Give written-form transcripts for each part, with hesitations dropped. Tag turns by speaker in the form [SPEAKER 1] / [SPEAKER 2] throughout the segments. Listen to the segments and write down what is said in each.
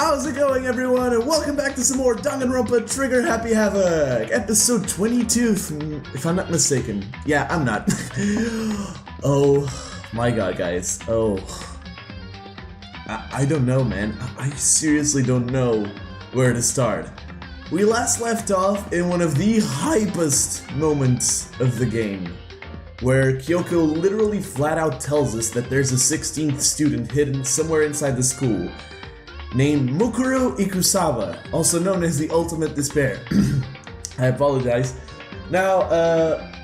[SPEAKER 1] How's it going, everyone, and welcome back to some more Danganronpa Trigger Happy Havoc, episode 22, if I'm not mistaken. Yeah, I'm not. Oh my god, guys. Oh. I don't know, man. I seriously don't know where to start. We last left off in one of the hypest moments of the game, where Kyoko literally flat out tells us that there's a 16th student hidden somewhere inside the school, named Mukuro Ikusawa, also known as the Ultimate Despair. I apologize. Now,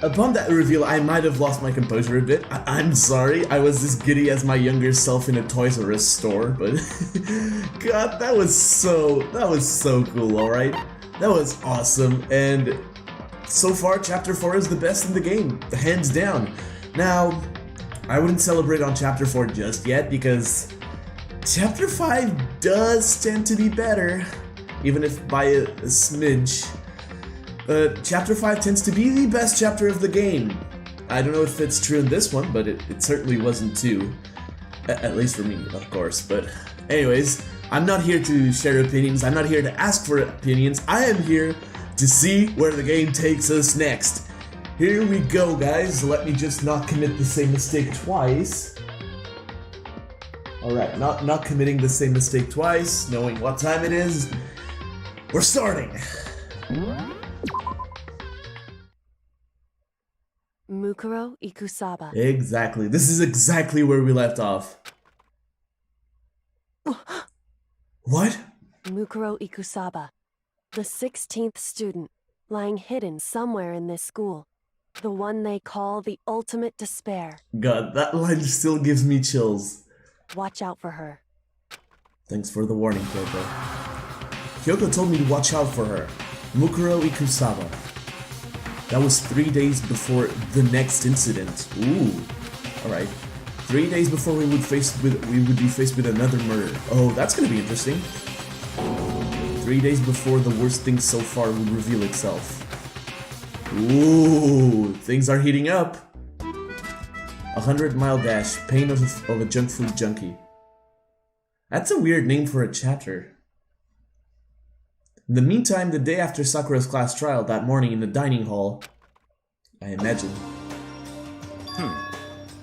[SPEAKER 1] upon that reveal, I might have lost my composure a bit. I'm sorry, I was as giddy as my younger self in a Toys R Us store, but god, that was so cool, alright? That was awesome, and so far, Chapter 4 is the best in the game, hands down. Now, I wouldn't celebrate on Chapter 4 just yet, because Chapter 5 does tend to be better, even if by a smidge. Chapter 5 tends to be the best chapter of the game. I don't know if it's true in this one, but it certainly wasn't too. At least for me, of course. But anyways, I'm not here to share opinions, I'm not here to ask for opinions, I am here to see where the game takes us next. Here we go, guys. Let me just not commit the same mistake twice. Alright, not committing the same mistake twice, knowing what time it is. We're starting!
[SPEAKER 2] Mukuro Ikusawa.
[SPEAKER 1] Exactly. This is exactly where we left off. What?
[SPEAKER 2] Mukuro Ikusawa, the 16th student, lying hidden somewhere in this school. The one they call the Ultimate Despair.
[SPEAKER 1] God, that line still gives me chills.
[SPEAKER 2] Watch out for her.
[SPEAKER 1] Thanks for the warning, Kyoko. Kyoko told me to watch out for her. Mukuro Ikusawa. That was 3 days before the next incident. Ooh. Alright. 3 days before we would be faced with another murder. Oh, that's gonna be interesting. 3 days before the worst thing so far would reveal itself. Ooh, things are heating up. 100-mile dash, pain of a junk food junkie. That's a weird name for a chapter. In the meantime, the day after Sakura's class trial that morning in the dining hall, I imagine.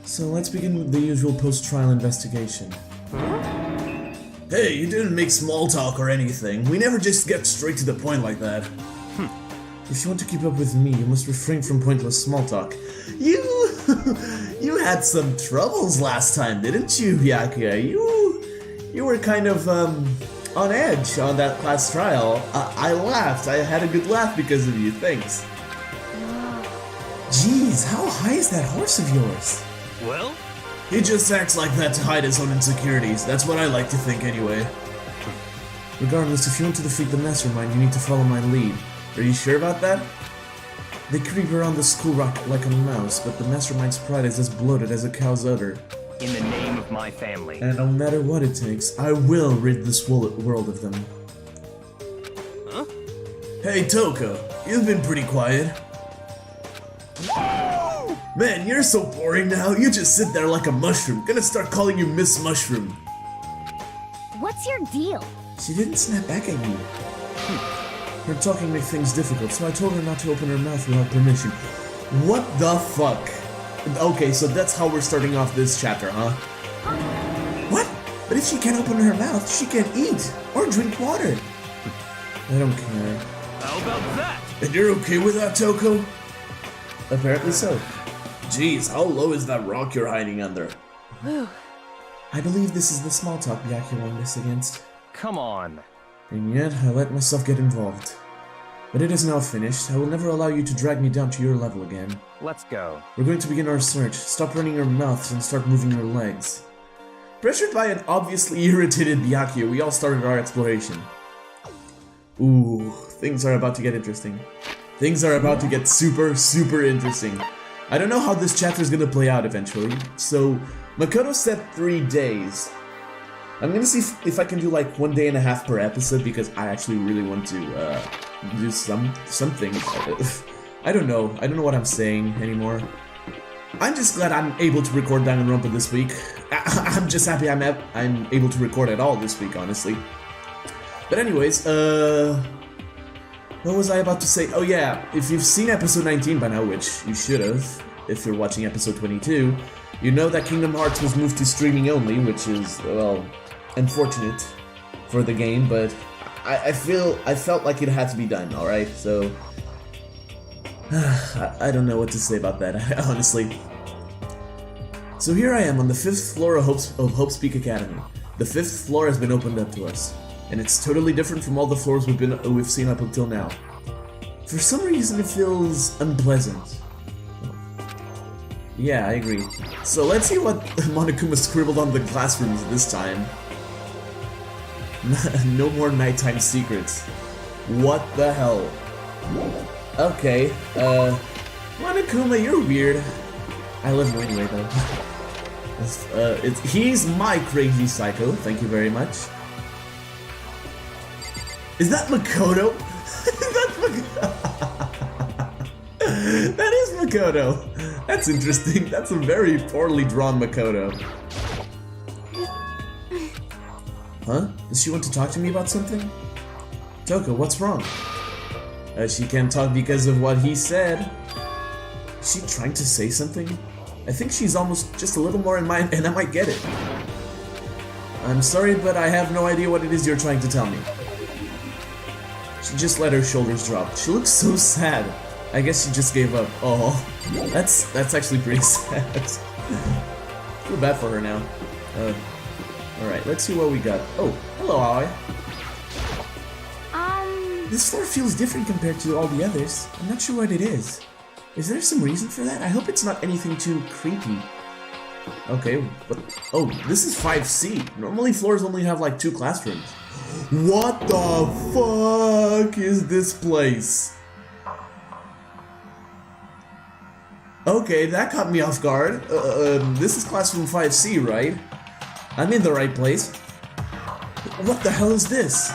[SPEAKER 1] So let's begin with the usual post-trial investigation. Hey, you didn't make small talk or anything. We never just get straight to the point like that. If you want to keep up with me, you must refrain from pointless small talk. You had some troubles last time, didn't you, Byakuya? You were kind of, on edge on that class trial. I laughed. I had a good laugh because of you. Thanks. Jeez, how high is that horse of yours?
[SPEAKER 3] Well?
[SPEAKER 1] He just acts like that to hide his own insecurities. That's what I like to think anyway. Regardless, if you want to defeat the mastermind, you need to follow my lead. Are you sure about that? They creep around the school rock like a mouse, but the mastermind's pride is as bloated as a cow's udder.
[SPEAKER 3] In the name of my family.
[SPEAKER 1] And no matter what it takes, I will rid this world of them.
[SPEAKER 3] Huh?
[SPEAKER 1] Hey Toko, you've been pretty quiet. Man, you're so boring now. You just sit there like a mushroom. Gonna start calling you Miss Mushroom.
[SPEAKER 4] What's your deal?
[SPEAKER 1] She didn't snap back at me. Her talking made things difficult, so I told her not to open her mouth without permission. What the fuck? Okay, so that's how we're starting off this chapter, huh? What? But if she can't open her mouth, she can't eat or drink water. I don't care.
[SPEAKER 3] How about that?
[SPEAKER 1] And you're okay with that, Toko? Apparently so. Jeez, how low is that rock you're hiding under?
[SPEAKER 2] Whew.
[SPEAKER 1] I believe this is the small talk Byakuya warned us against.
[SPEAKER 3] Come on.
[SPEAKER 1] And yet, I let myself get involved. But it is now finished. I will never allow you to drag me down to your level again.
[SPEAKER 3] Let's go.
[SPEAKER 1] We're going to begin our search. Stop running your mouths and start moving your legs. Pressured by an obviously irritated Byakuya, we all started our exploration. Ooh, things are about to get interesting. Things are about to get super interesting. I don't know how this chapter is going to play out eventually, so Makoto said 3 days. I'm gonna see if I can do like 1.5 days per episode, because I actually really want to do something. I don't know what I'm saying anymore. I'm just glad I'm able to record Danganronpa this week. I'm just happy I'm able to record at all this week, honestly. But anyways, what was I about to say? Oh yeah, if you've seen episode 19 by now, which you should have, if you're watching episode 22, you know that Kingdom Hearts was moved to streaming only, which is, well, unfortunate for the game, but I felt like it had to be done, alright? So, I don't know what to say about that, honestly. So here I am on the 5th floor of Hope's Peak Academy. The 5th floor has been opened up to us, and it's totally different from all the floors we've seen up until now. For some reason, it feels unpleasant. Yeah, I agree. So let's see what Monokuma scribbled on the classrooms this time. No more nighttime secrets. What the hell? Okay, Monokuma, you're weird. I love you anyway, though. He's my crazy psycho, thank you very much. Is that Makoto? That is Makoto. That's interesting. That's a very poorly drawn Makoto. Huh? Does she want to talk to me about something? Toko, what's wrong? She can't talk because of what he said. Is she trying to say something? I think she's almost just a little more in mind, and I might get it. I'm sorry, but I have no idea what it is you're trying to tell me. She just let her shoulders drop. She looks so sad. I guess she just gave up. Oh, that's actually pretty sad. Feel bad for her now. Alright, let's see what we got. Oh, hello, Aoi. This floor feels different compared to all the others. I'm not sure what it is. Is there some reason for that? I hope it's not anything too creepy. Okay, but oh, this is 5C. Normally floors only have like 2 classrooms. What the fuck is this place? Okay, that caught me off guard. This is classroom 5C, right? I'm in the right place. What the hell is this?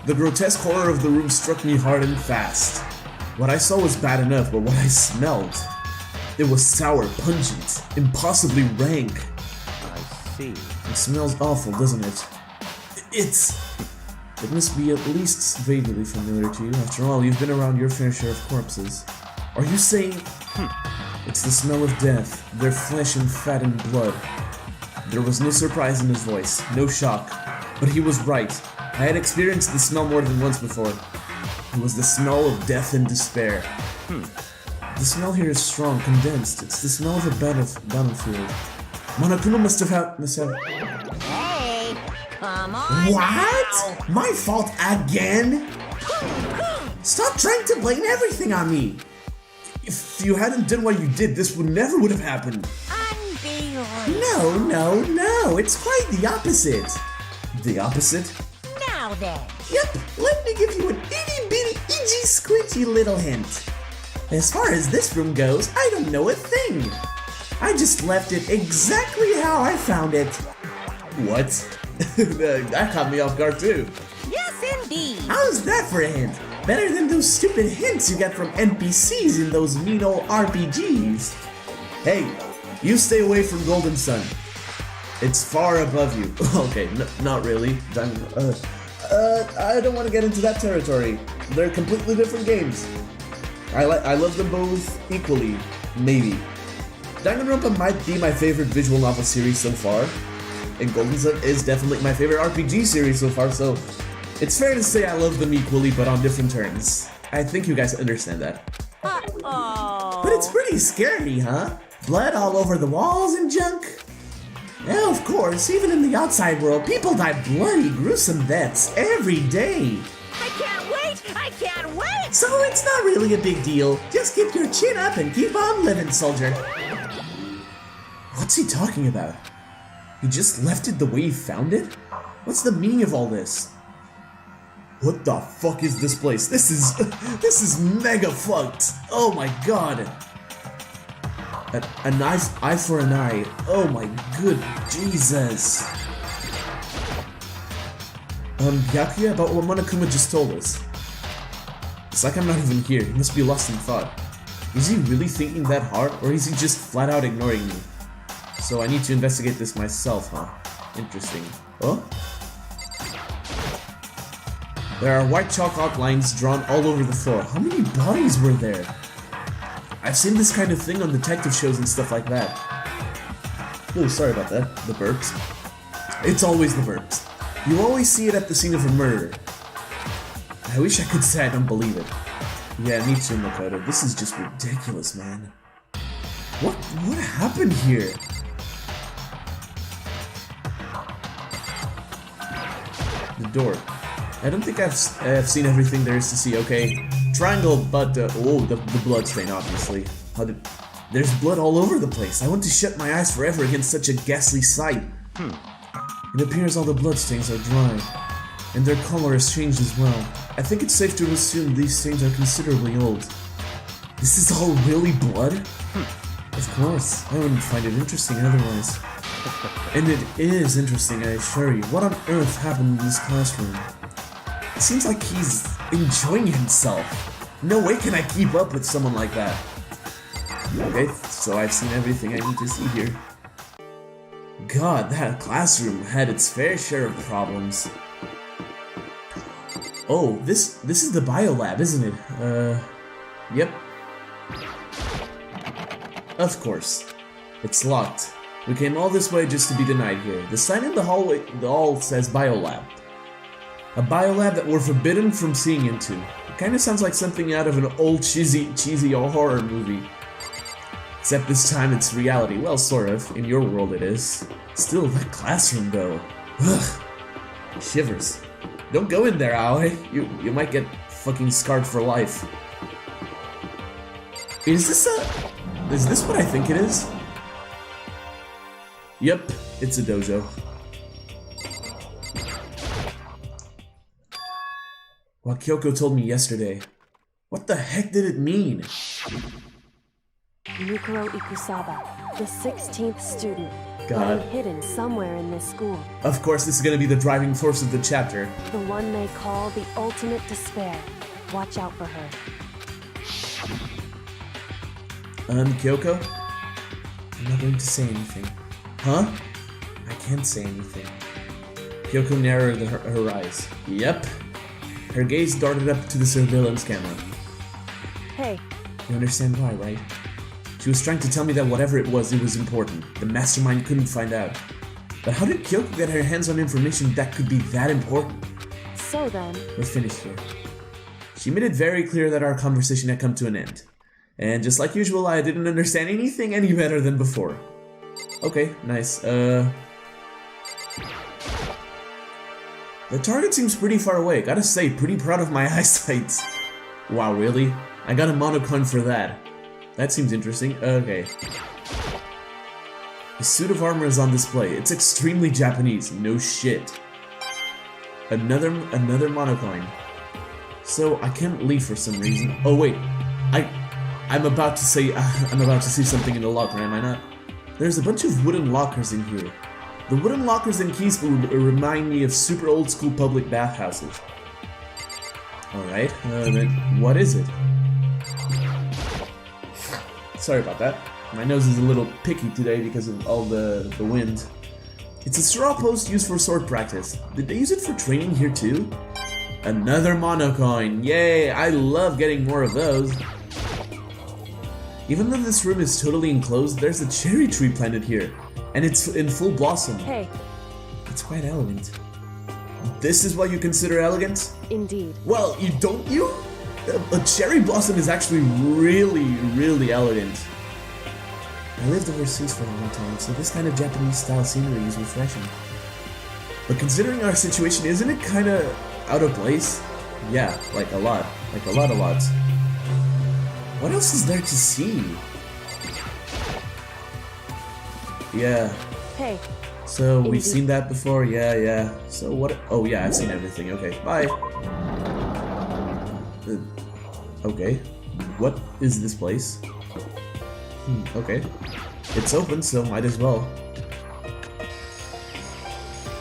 [SPEAKER 1] The grotesque horror of the room struck me hard and fast. What I saw was bad enough, but what I smelled, it was sour, pungent, impossibly rank.
[SPEAKER 3] I see.
[SPEAKER 1] It smells awful, doesn't it? It must be at least vaguely familiar to you. After all, you've been around your fair share of corpses. Are you saying... It's the smell of death, their flesh and fat and blood. There was no surprise in his voice, no shock. But he was right. I had experienced the smell more than once before. It was the smell of death and despair. The smell here is strong, condensed. It's the smell of a battlefield. Monokuma must have...
[SPEAKER 5] Hey, come on.
[SPEAKER 1] What?
[SPEAKER 5] Now.
[SPEAKER 1] My fault again? Stop trying to blame everything on me. If you hadn't done what you did, this would never have happened.
[SPEAKER 5] Unbelievable.
[SPEAKER 1] No. It's quite the opposite. The opposite?
[SPEAKER 5] Now then.
[SPEAKER 1] Yep, let me give you an itty bitty itchy squidgy little hint. As far as this room goes, I don't know a thing. I just left it exactly how I found it. What? That caught me off guard too.
[SPEAKER 5] Yes, indeed.
[SPEAKER 1] How's that for a hint? Better than those stupid hints you get from NPCs in those mean old RPGs. Hey, you stay away from Golden Sun. It's far above you. Okay, not really. I don't want to get into that territory. They're completely different games. I love them both equally, maybe. Danganronpa might be my favorite visual novel series so far, and Golden Sun is definitely my favorite RPG series so far, so it's fair to say I love them equally, but on different terms. I think you guys understand that.
[SPEAKER 5] Uh-oh.
[SPEAKER 1] But it's pretty scary, huh? Blood all over the walls and junk. Yeah, of course, even in the outside world, people die bloody, gruesome deaths every day.
[SPEAKER 5] I can't wait.
[SPEAKER 1] So it's not really a big deal. Just keep your chin up and keep on living, soldier. What's he talking about? He just left it the way he found it? What's the meaning of all this? What the fuck is this place? This is mega fucked. Oh my god. An eye for an eye. Oh my good Jesus. Byakuya, about what Monokuma just told us. It's like I'm not even here. He must be lost in thought. Is he really thinking that hard, or is he just flat out ignoring me? So I need to investigate this myself, huh? Interesting. Oh? There are white chalk outlines drawn all over the floor. How many bodies were there? I've seen this kind of thing on detective shows and stuff like that. Oh, sorry about that. The burps. It's always the burps. You always see it at the scene of a murder. I wish I could say I don't believe it. Yeah, me too, Makoto. This is just ridiculous, man. What happened here? The door. I don't think I've seen everything there is to see. Okay, triangle, but oh, the blood stain, obviously. There's blood all over the place. I want to shut my eyes forever against such a ghastly sight. It appears all the blood stains are dry, and their color has changed as well. I think it's safe to assume these stains are considerably old. This is all really blood? Of course, I wouldn't find it interesting otherwise. And it is interesting, I assure you. What on earth happened in this classroom? It seems like he's enjoying himself. No way can I keep up with someone like that. Okay, so I've seen everything I need to see here. God, that classroom had its fair share of problems. Oh, this is the biolab, isn't it? Yep. Of course. It's locked. We came all this way just to be denied here. The sign in the hallway, the hall says biolab. A biolab that we're forbidden from seeing into. It kinda sounds like something out of an old cheesy horror movie. Except this time it's reality. Well, sort of. In your world it is. Still, that classroom though. Ugh. Shivers. Don't go in there, Aoi. You might get fucking scarred for life. Is this what I think it is? Yep, it's a dojo. What Kyoko told me yesterday. What the heck did it mean?
[SPEAKER 2] Mikuro Ikusaba, the 16th student,
[SPEAKER 1] God.
[SPEAKER 2] lying hidden somewhere in this school.
[SPEAKER 1] Of course, this is gonna be the driving force of the chapter.
[SPEAKER 2] The one they call the ultimate despair. Watch out for her.
[SPEAKER 1] Kyoko? I'm not going to say anything. Huh? I can't say anything. Kyoko narrowed her eyes. Yep. Her gaze darted up to the surveillance camera.
[SPEAKER 2] Hey.
[SPEAKER 1] You understand why, right? She was trying to tell me that whatever it was important. The mastermind couldn't find out. But how did Kyoko get her hands on information that could be that important?
[SPEAKER 2] So then...
[SPEAKER 1] We're finished here. She made it very clear that our conversation had come to an end. And just like usual, I didn't understand anything any better than before. Okay, nice. The target seems pretty far away. Gotta say, pretty proud of my eyesight. Wow, really? I got a monocoin for that. That seems interesting. Okay. A suit of armor is on display. It's extremely Japanese. No shit. Another monocoin. So I can't leave for some reason. Oh wait, I'm about to say something in the locker, am I not? There's a bunch of wooden lockers in here. The wooden lockers and keys remind me of super old school public bathhouses. Alright, then what is it? Sorry about that. My nose is a little picky today because of all the wind. It's a straw post used for sword practice. Did they use it for training here too? Another monocoin. Yay, I love getting more of those. Even though this room is totally enclosed, there's a cherry tree planted here. And it's in full blossom.
[SPEAKER 2] Hey.
[SPEAKER 1] It's quite elegant. This is what you consider elegant?
[SPEAKER 2] Indeed.
[SPEAKER 1] Well, don't you? A cherry blossom is actually really elegant. I lived overseas for a long time, so this kind of Japanese-style scenery is refreshing. But considering our situation, isn't it kinda out of place? Yeah, like a lot. Like a lot. What else is there to see? Yeah.
[SPEAKER 2] Hey.
[SPEAKER 1] So, we've seen that before? Yeah. So what? Oh yeah, I've seen everything. Okay, bye. Okay. What is this place? Okay. It's open, so might as well.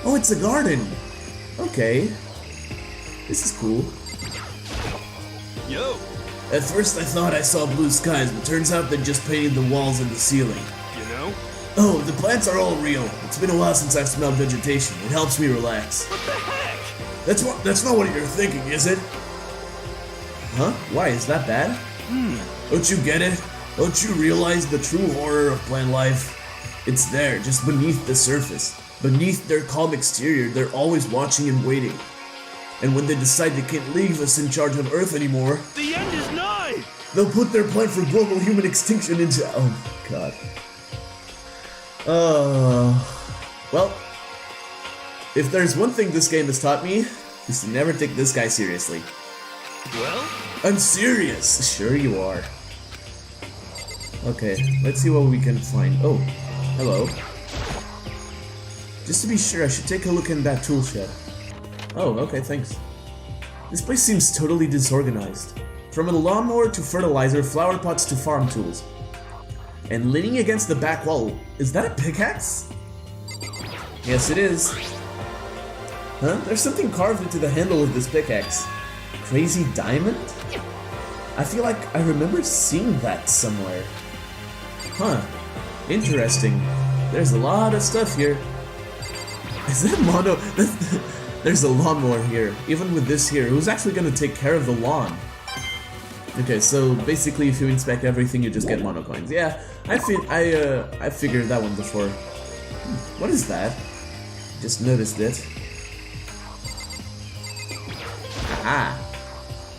[SPEAKER 1] Oh, it's a garden! Okay. This is cool.
[SPEAKER 3] Yo!
[SPEAKER 1] At first I thought I saw blue skies, but turns out they just painted the walls and the ceiling.
[SPEAKER 3] You know?
[SPEAKER 1] Oh, the plants are all real. It's been a while since I've smelled vegetation. It helps me relax.
[SPEAKER 3] What the heck?
[SPEAKER 1] That's not what you're thinking, is it? Huh? Why, is that bad? Don't you get it? Don't you realize the true horror of plant life? It's there, just beneath the surface. Beneath their calm exterior, they're always watching and waiting. And when they decide they can't leave us in charge of Earth anymore,
[SPEAKER 3] The end is nigh!
[SPEAKER 1] they'll put their plan for global human extinction into— oh my god. Well, if there's one thing this game has taught me, is to never take this guy seriously.
[SPEAKER 3] Well?
[SPEAKER 1] I'm serious! Sure you are. Okay, let's see what we can find. Oh, hello. Just to be sure, I should take a look in that tool shed. Oh, okay, thanks. This place seems totally disorganized. From a lawnmower to fertilizer, flower pots to farm tools. And leaning against the back wall, is that a pickaxe? Yes, it is. Huh? There's something carved into the handle of this pickaxe. Crazy diamond? I feel like I remember seeing that somewhere. Huh. Interesting. There's a lot of stuff here. Is that mono? There's a lawnmower here. Even with this here, who's actually gonna take care of the lawn? Okay, so basically if you inspect everything, you just get mono coins. Yeah, I figured that one before. What is that? Just noticed it. Aha!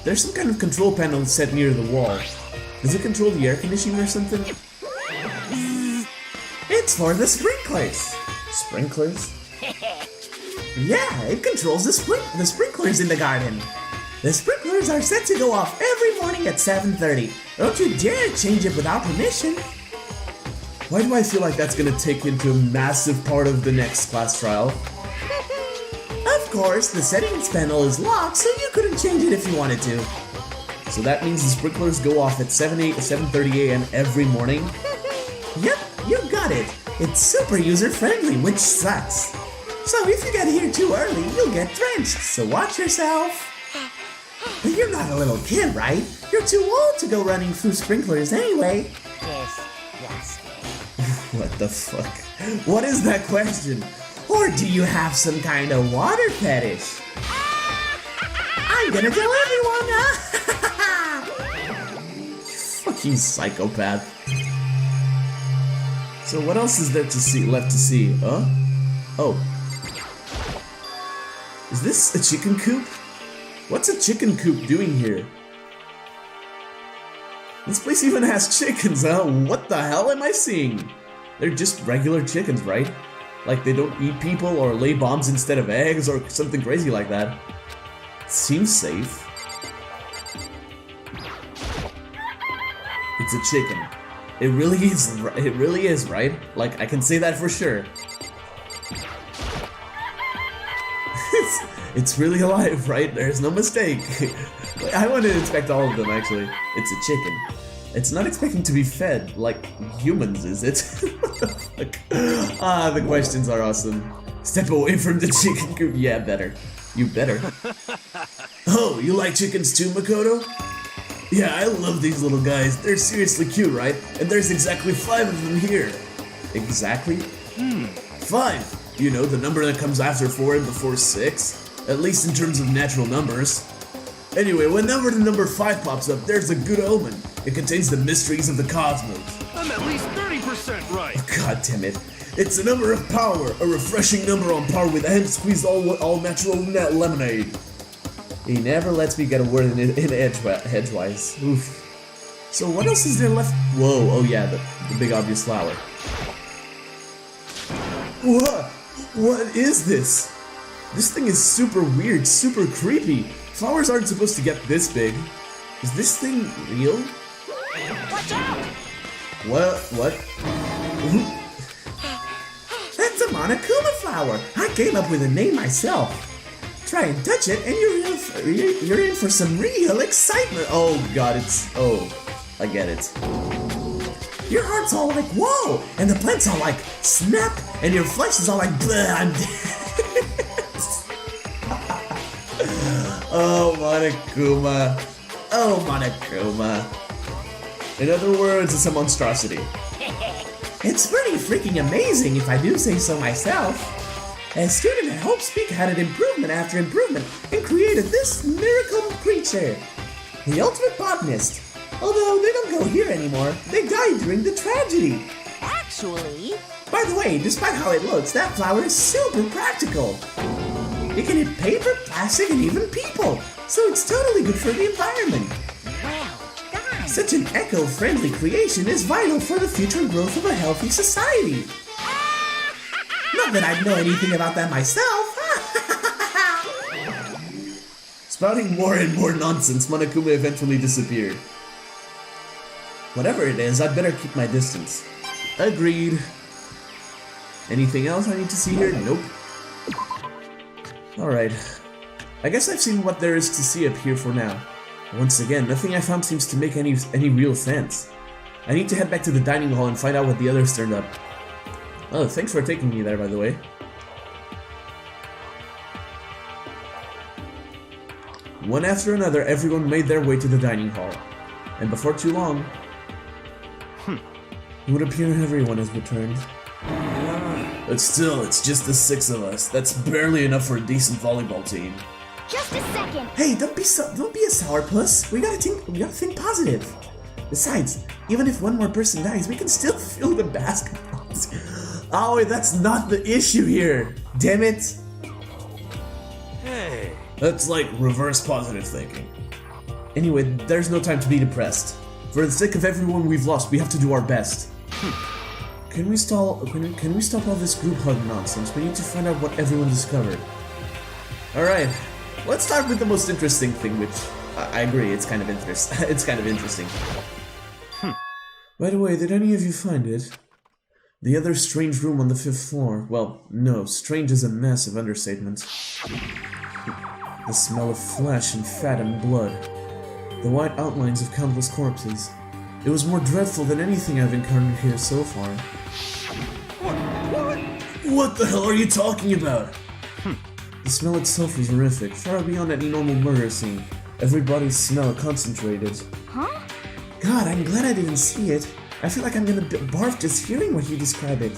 [SPEAKER 1] There's some kind of control panel set near the wall. Does it control the air conditioning or something? It's for the sprinklers! Sprinklers? Yeah, it controls the sprinklers in the garden. The sprinklers are set to go off every morning at 7:30. Don't you dare change it without permission. Why do I feel like that's gonna take into a massive part of the next class trial? Of course, the settings panel is locked, so you couldn't change it if you wanted to. So that means the sprinklers go off at 7:30 a.m. every morning? Yep, you got it. It's super user-friendly, which sucks. So if you get here too early, you'll get drenched, so watch yourself. But you're not a little kid, right? You're too old to go running through sprinklers anyway.
[SPEAKER 5] Yes.
[SPEAKER 1] What the fuck? What is that question? Or do you have some kind of water fetish? I'm gonna tell everyone! Fucking psychopath. So what else is there to see, left to see? Huh? Oh. Is this a chicken coop? What's a chicken coop doing here? This place even has chickens, huh? What the hell am I seeing? They're just regular chickens, right? Like they don't eat people or lay bombs instead of eggs or something crazy like that. Seems safe. It's a chicken. It really is, right? Like I can say that for sure. It's really alive, right? There's no mistake. I want to inspect all of them, actually. It's a chicken. It's not expecting to be fed like humans, is it? What the fuck? Ah, the questions are awesome. Step away from the chicken coop. Yeah, better. You better. Oh, you like chickens too, Makoto? Yeah, I love these little guys. They're seriously cute, right? And there's exactly 5 of them here. Exactly? 5. You know, the number that comes after 4 and before 6. At least in terms of natural numbers. Anyway, whenever the number 5 pops up, there's a good omen. It contains the mysteries of the cosmos.
[SPEAKER 3] I'm at least 30% right!
[SPEAKER 1] Oh, God damn it. It's a number of power, a refreshing number on par with hand-squeezed all-natural lemonade. He never lets me get a word in edgewise. Oof. So what else is there left? Whoa, oh yeah, the big obvious flower. What is this? This thing is super weird, super creepy. Flowers aren't supposed to get this big. Is this thing real?
[SPEAKER 5] Watch out!
[SPEAKER 1] What? That's a Monokuma flower. I came up with a name myself. Try and touch it and you're in for some real excitement. Oh God, I get it. Your heart's all like, whoa, and the plant's all like, snap, and your flesh is all like, bleh, I'm dead. Oh, Monokuma. Oh, Monokuma. In other words, it's a monstrosity. It's pretty freaking amazing if I do say so myself. A student at Hope Speak had an improvement after improvement and created this miracle creature, the ultimate botanist. Although they don't go here anymore, they died during the tragedy.
[SPEAKER 5] Actually,
[SPEAKER 1] By the way, despite how it looks, that flower is super practical. It can hit paper, plastic, and even people, so it's totally good for the environment.
[SPEAKER 5] well done.
[SPEAKER 1] Such an eco-friendly creation is vital for the future growth of a healthy society. Not that I know anything about that myself. Spouting more and more nonsense, Monokuma eventually disappeared. Whatever it is, I'd better keep my distance. Agreed. Anything else I need to see here? Nope. Alright. I guess I've seen what there is to see up here for now. Once again, nothing I found seems to make any real sense. I need to head back to the dining hall and find out what the others turned up. Oh, thanks for taking me there, by the way. One after another, everyone made their way to the dining hall. And before too long, it would appear everyone has returned. But still, it's just the 6 of us. That's barely enough for a decent volleyball team.
[SPEAKER 4] Just a second.
[SPEAKER 1] Hey, don't be a sourpuss. We gotta think positive. Besides, even if one more person dies, we can still fill the basketballs. Oh, that's not the issue here. Damn it.
[SPEAKER 3] Hey.
[SPEAKER 1] That's like reverse positive thinking. Anyway, there's no time to be depressed. For the sake of everyone we've lost, we have to do our best. Can we stop all this group hug nonsense? We need to find out what everyone discovered. Alright, let's start with the most interesting thing, which I agree, it's kind of interesting. By the way, did any of you find it? The other strange room on the 5th floor. Well, no, strange is a massive understatement. The smell of flesh and fat and blood. The white outlines of countless corpses. It was more dreadful than anything I've encountered here so far. What the hell are you talking about? The smell itself was horrific, far beyond any normal murder scene. Everybody's smell concentrated.
[SPEAKER 4] Huh?
[SPEAKER 1] God, I'm glad I didn't see it. I feel like I'm gonna barf just hearing what you describe it.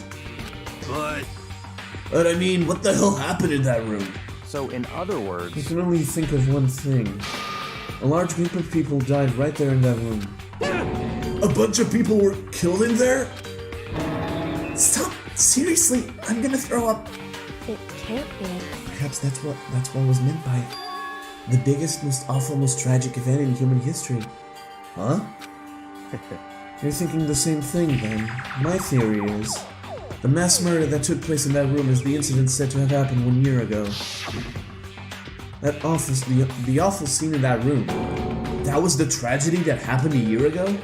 [SPEAKER 1] But I mean, what the hell happened in that room?
[SPEAKER 6] So in other words...
[SPEAKER 1] I can only think of one thing. A large group of people died right there in that room. A bunch of people were killed in there? Stop! Seriously, I'm gonna throw up.
[SPEAKER 2] It can't be.
[SPEAKER 1] Perhaps that's what was meant by the biggest, most awful, most tragic event in human history. Huh? You're thinking the same thing then. My theory is the mass murder that took place in that room is the incident said to have happened 1 year ago. That awful, the awful scene in that room. That was the tragedy that happened a year ago?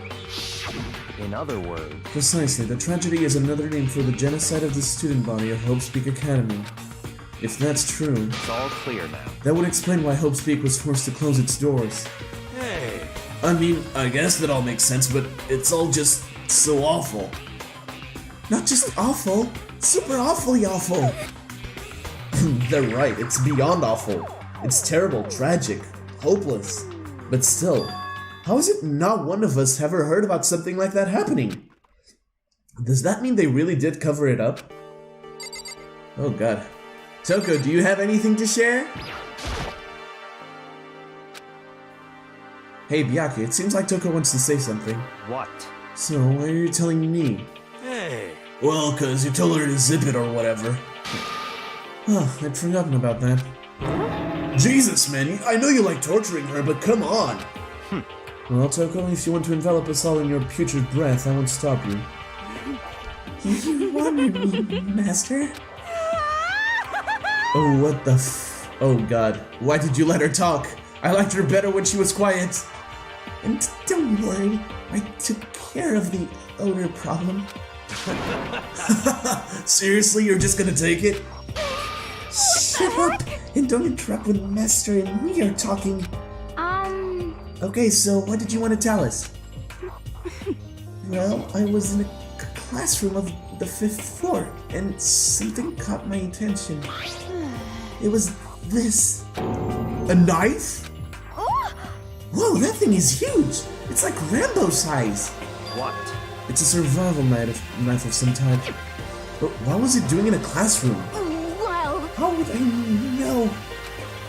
[SPEAKER 6] In other words...
[SPEAKER 1] Precisely, the tragedy is another name for the genocide of the student body of Hope Speak Academy. If that's true,
[SPEAKER 6] It's all clear now.
[SPEAKER 1] that would explain why Hope Speak was forced to close its doors.
[SPEAKER 3] Hey.
[SPEAKER 1] I mean, I guess that all makes sense, but it's all just so awful. Not just awful, super awfully awful. They're right, it's beyond awful. It's terrible, tragic, hopeless. But still, how is it not one of us ever heard about something like that happening? Does that mean they really did cover it up? Oh god. Toko, do you have anything to share? Hey Byaki, it seems like Toko wants to say something.
[SPEAKER 6] What?
[SPEAKER 1] So, why are you telling me?
[SPEAKER 3] Hey.
[SPEAKER 1] Well, cause you told her to zip it or whatever. Oh, I'd forgotten about that. Jesus, man, I know you like torturing her, but come on! Well, Toko, if you want to envelop us all in your putrid breath, I won't stop you. You wanted me, Master? Oh, what the Oh god, why did you let her talk? I liked her better when she was quiet. And don't worry, I took care of the odor problem. Seriously, you're just gonna take it? Shut up and don't interrupt when Master and we are talking. Okay, so what did you want to tell us? Well, I was in a classroom of the 5th floor and something caught my attention. It was this. A knife? Whoa, that thing is huge! It's like Rambo size!
[SPEAKER 6] What?
[SPEAKER 1] It's a survival knife of some type. But what was it doing in a classroom?
[SPEAKER 4] Well,
[SPEAKER 1] How would I know?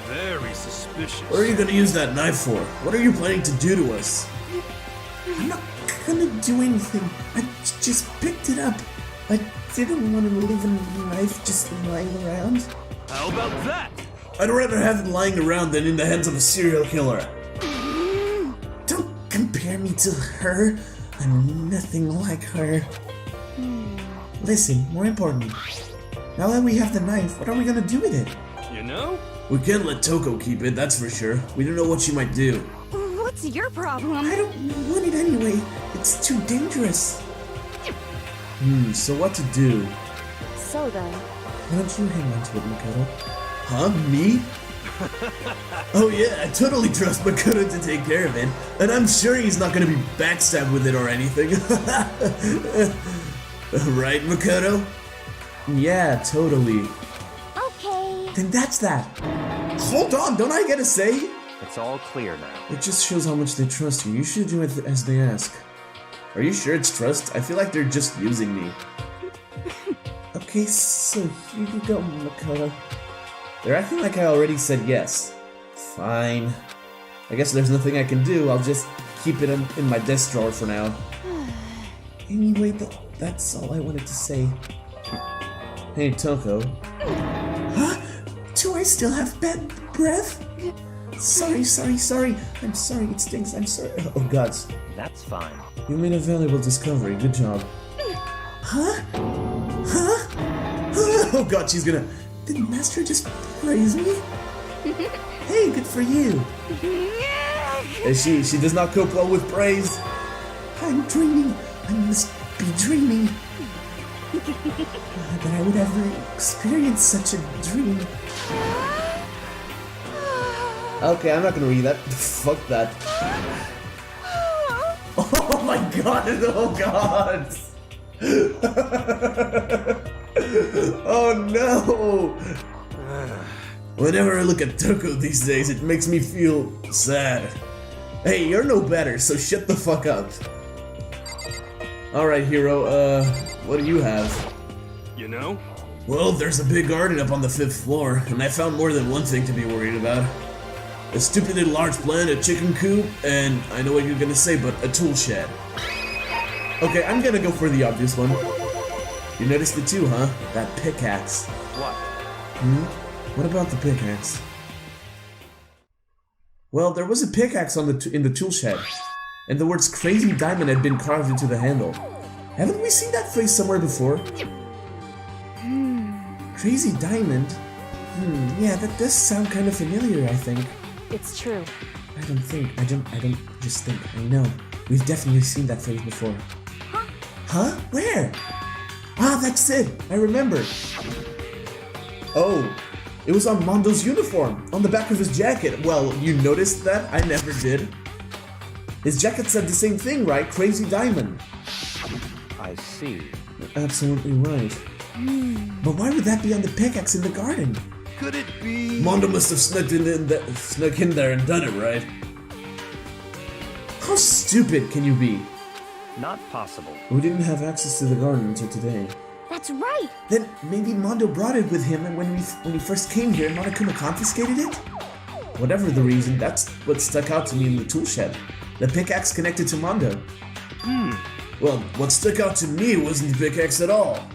[SPEAKER 3] Very suspicious.
[SPEAKER 1] What are you gonna use that knife for? What are you planning to do to us? I'm not gonna do anything. I just picked it up. I didn't want to leave a knife just lying around.
[SPEAKER 3] How about that?
[SPEAKER 1] I'd rather have it lying around than in the hands of a serial killer. Don't compare me to her. I'm nothing like her. Listen, more important. Now that we have the knife, what are we gonna do with it?
[SPEAKER 3] You know?
[SPEAKER 1] We can't let Toko keep it, that's for sure. We don't know what she might do.
[SPEAKER 4] What's your problem?
[SPEAKER 1] I don't want it anyway. It's too dangerous. So what to do?
[SPEAKER 2] So then,
[SPEAKER 1] Why don't you hang on to it, Makoto? Huh? Me? Oh yeah, I totally trust Makoto to take care of it. And I'm sure he's not gonna be backstabbed with it or anything. Right, Makoto? Yeah, totally.
[SPEAKER 4] Okay.
[SPEAKER 1] Then that's that. Hold on, don't I get a say?
[SPEAKER 6] It's all clear now.
[SPEAKER 1] It just shows how much they trust you. You should do it as they ask. Are you sure it's trust? I feel like they're just using me. Okay, so here you go, Makoto. They're acting like I already said yes. Fine. I guess there's nothing I can do. I'll just keep it in my desk drawer for now. Anyway, that's all I wanted to say. Hey, Toko. Huh? Do I still have bad breath? Sorry. I'm sorry, it stinks, I'm sorry. Oh, God.
[SPEAKER 6] That's fine.
[SPEAKER 1] You made a valuable discovery, good job. Huh? Oh, God, she's gonna... Did Master just praise me? Hey, good for you. She does not cope well with praise. I'm dreaming. I must be dreaming. That I would ever experience such a dream. Okay, I'm not gonna read that. Fuck that. Oh my god, oh god! Oh no! Whenever I look at Toko these days, it makes me feel sad. Hey, you're no better, so shut the fuck up. Alright, hero, what do you have?
[SPEAKER 3] You know?
[SPEAKER 1] Well, there's a big garden up on the 5th floor, and I found more than one thing to be worried about. A stupidly large plant, a chicken coop, and I know what you're gonna say, but a tool shed. Okay, I'm gonna go for the obvious one. You noticed it too, huh? That pickaxe.
[SPEAKER 6] What?
[SPEAKER 1] What about the pickaxe? Well, there was a pickaxe on in the tool shed, and the words Crazy Diamond had been carved into the handle. Haven't we seen that phrase somewhere before? Crazy Diamond? Yeah, that does sound kind of familiar, I think.
[SPEAKER 2] it's true.
[SPEAKER 1] I don't just think, I know. We've definitely seen that phrase before. Huh? Where? Ah, that's it! I remember! Oh, it was on Mondo's uniform, on the back of his jacket. Well, you noticed that? I never did. His jacket said the same thing, right? Crazy Diamond.
[SPEAKER 6] I see.
[SPEAKER 1] Absolutely right. But why would that be on the pickaxe in the garden?
[SPEAKER 3] Could it be?
[SPEAKER 1] Mondo must have snuck in there and done it, right? How stupid can you be?
[SPEAKER 6] Not possible.
[SPEAKER 1] We didn't have access to the garden until today.
[SPEAKER 4] That's right.
[SPEAKER 1] Then maybe Mondo brought it with him, and when he first came here, Monokuma confiscated it? Whatever the reason, that's what stuck out to me in the tool shed. The pickaxe connected to Mondo. Well, what stuck out to me wasn't the pickaxe at all.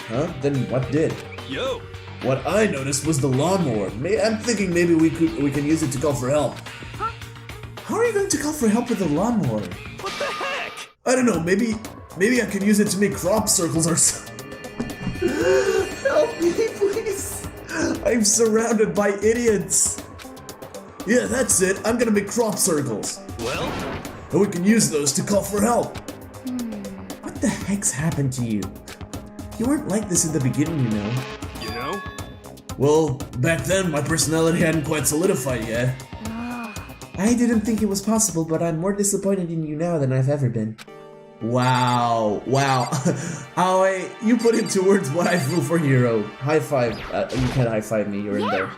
[SPEAKER 1] Huh? Then what did?
[SPEAKER 3] Yo!
[SPEAKER 1] What I noticed was the lawnmower. I'm thinking maybe we can use it to call for help. How are you going to call for help with a lawnmower?
[SPEAKER 3] What the heck?
[SPEAKER 1] I don't know, maybe I can use it to make crop circles or something. Help me, please! I'm surrounded by idiots! Yeah, that's it. I'm gonna make crop circles.
[SPEAKER 3] Well?
[SPEAKER 1] And we can use those to call for help. What the heck's happened to you? You weren't like this in the beginning, you know.
[SPEAKER 3] You know?
[SPEAKER 1] Well, back then my personality hadn't quite solidified yet. I didn't think it was possible, but I'm more disappointed in you now than I've ever been. Wow. You put into words what I feel for Hero. High five. You can high five me, you're in there.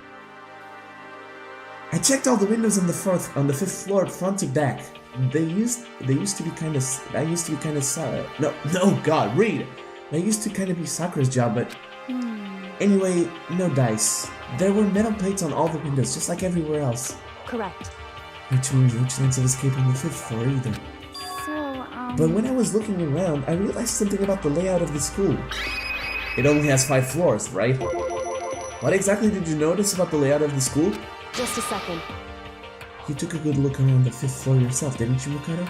[SPEAKER 1] I checked all the windows on the 5th floor front to back. They used to be kind of God, read. That used to kind of be Sakura's job, but Anyway, no dice. There were metal plates on all the windows, just like everywhere else.
[SPEAKER 2] Correct.
[SPEAKER 1] Which means no chance of escape on the 5th floor either.
[SPEAKER 4] So,
[SPEAKER 1] But when I was looking around, I realized something about the layout of the school. It only has 5 floors, right? What exactly did you notice about the layout of the school?
[SPEAKER 2] Just a second.
[SPEAKER 1] You took a good look around the 5th floor yourself, didn't you, Makoto?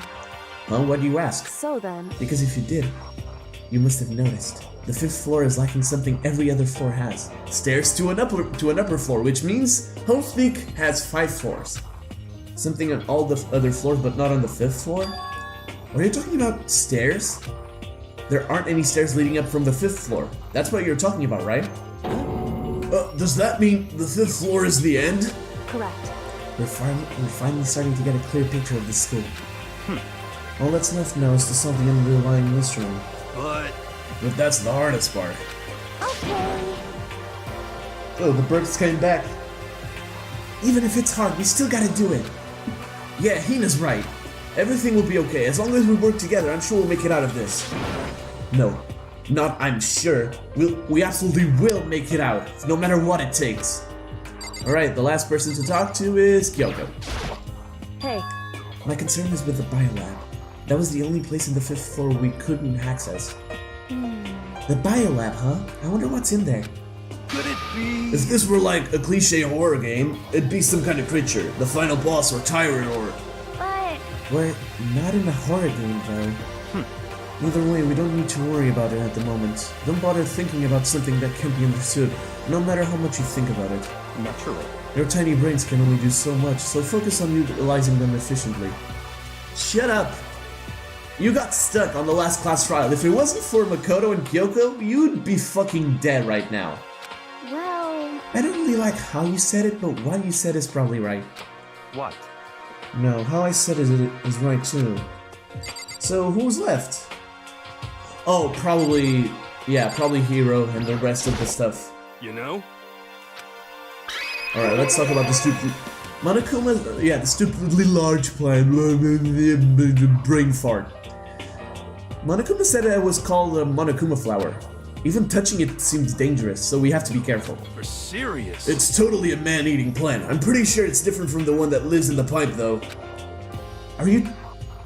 [SPEAKER 1] Well, why do you ask?
[SPEAKER 2] So then,
[SPEAKER 1] Because if you did, you must have noticed. The 5th floor is lacking something every other floor has. Stairs to an upper floor, which means Home has 5 floors. Something on all the other floors, but not on the 5th floor? Are you talking about stairs? There aren't any stairs leading up from the 5th floor. That's what you're talking about, right? Does that mean the 5th floor is the end?
[SPEAKER 2] correct.
[SPEAKER 1] We're finally starting to get a clear picture of the school. All that's left now is to solve the underlying mystery.
[SPEAKER 3] But
[SPEAKER 1] That's the hardest part.
[SPEAKER 4] okay.
[SPEAKER 1] Oh, the Burks came back. Even if it's hard, we still gotta do it. Yeah, Hina's right. Everything will be okay. As long as we work together, I'm sure we'll make it out of this. No, not I'm sure. We absolutely will make it out, no matter what it takes. Alright, the last person to talk to is Kyoko.
[SPEAKER 2] Hey,
[SPEAKER 1] My concern is with the biolab. That was the only place in the 5th floor we couldn't access. The biolab, huh? I wonder what's in there.
[SPEAKER 3] could it be?
[SPEAKER 1] If this were like a cliche horror game, it'd be some kind of creature, the final boss or tyrant or...
[SPEAKER 4] But
[SPEAKER 1] We're not in a horror game though. Either way, we don't need to worry about it at the moment. Don't bother thinking about something that can't be understood, no matter how much you think about it.
[SPEAKER 6] Naturally.
[SPEAKER 1] Your tiny brains can only do so much, so focus on utilizing them efficiently. Shut up! You got stuck on the last class trial. If it wasn't for Makoto and Kyoko, you'd be fucking dead right now.
[SPEAKER 4] well,
[SPEAKER 1] I don't really like how you said it, but what you said is probably right.
[SPEAKER 6] What?
[SPEAKER 1] No, how I said it is right too. So, who's left? Oh, probably Hero and the rest of the stuff.
[SPEAKER 3] You know?
[SPEAKER 1] Alright, let's talk about the stupid... Monokuma, yeah, the stupidly large plan. The brain fart. Monokuma said it was called a Monokuma flower. Even touching it seems dangerous, so we have to be careful.
[SPEAKER 3] For serious?
[SPEAKER 1] It's totally a man-eating plant. I'm pretty sure it's different from the one that lives in the pipe, though.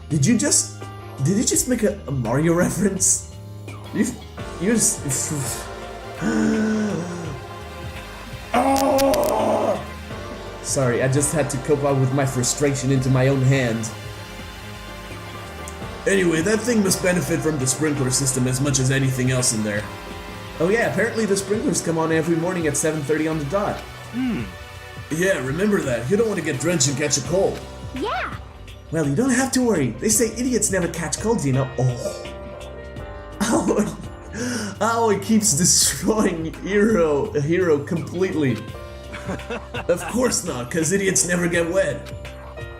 [SPEAKER 1] Did you just make a Mario reference? Oh! Sorry, I just had to cope up with my frustration into my own hand. Anyway, that thing must benefit from the sprinkler system as much as anything else in there. Oh yeah, apparently the sprinklers come on every morning at 7:30 on the dot. Yeah, remember that. You don't want to get drenched and catch a cold.
[SPEAKER 4] yeah.
[SPEAKER 1] Well, you don't have to worry. They say idiots never catch colds, you know. Oh, it keeps destroying Hero completely. Of course not, because idiots never get wet.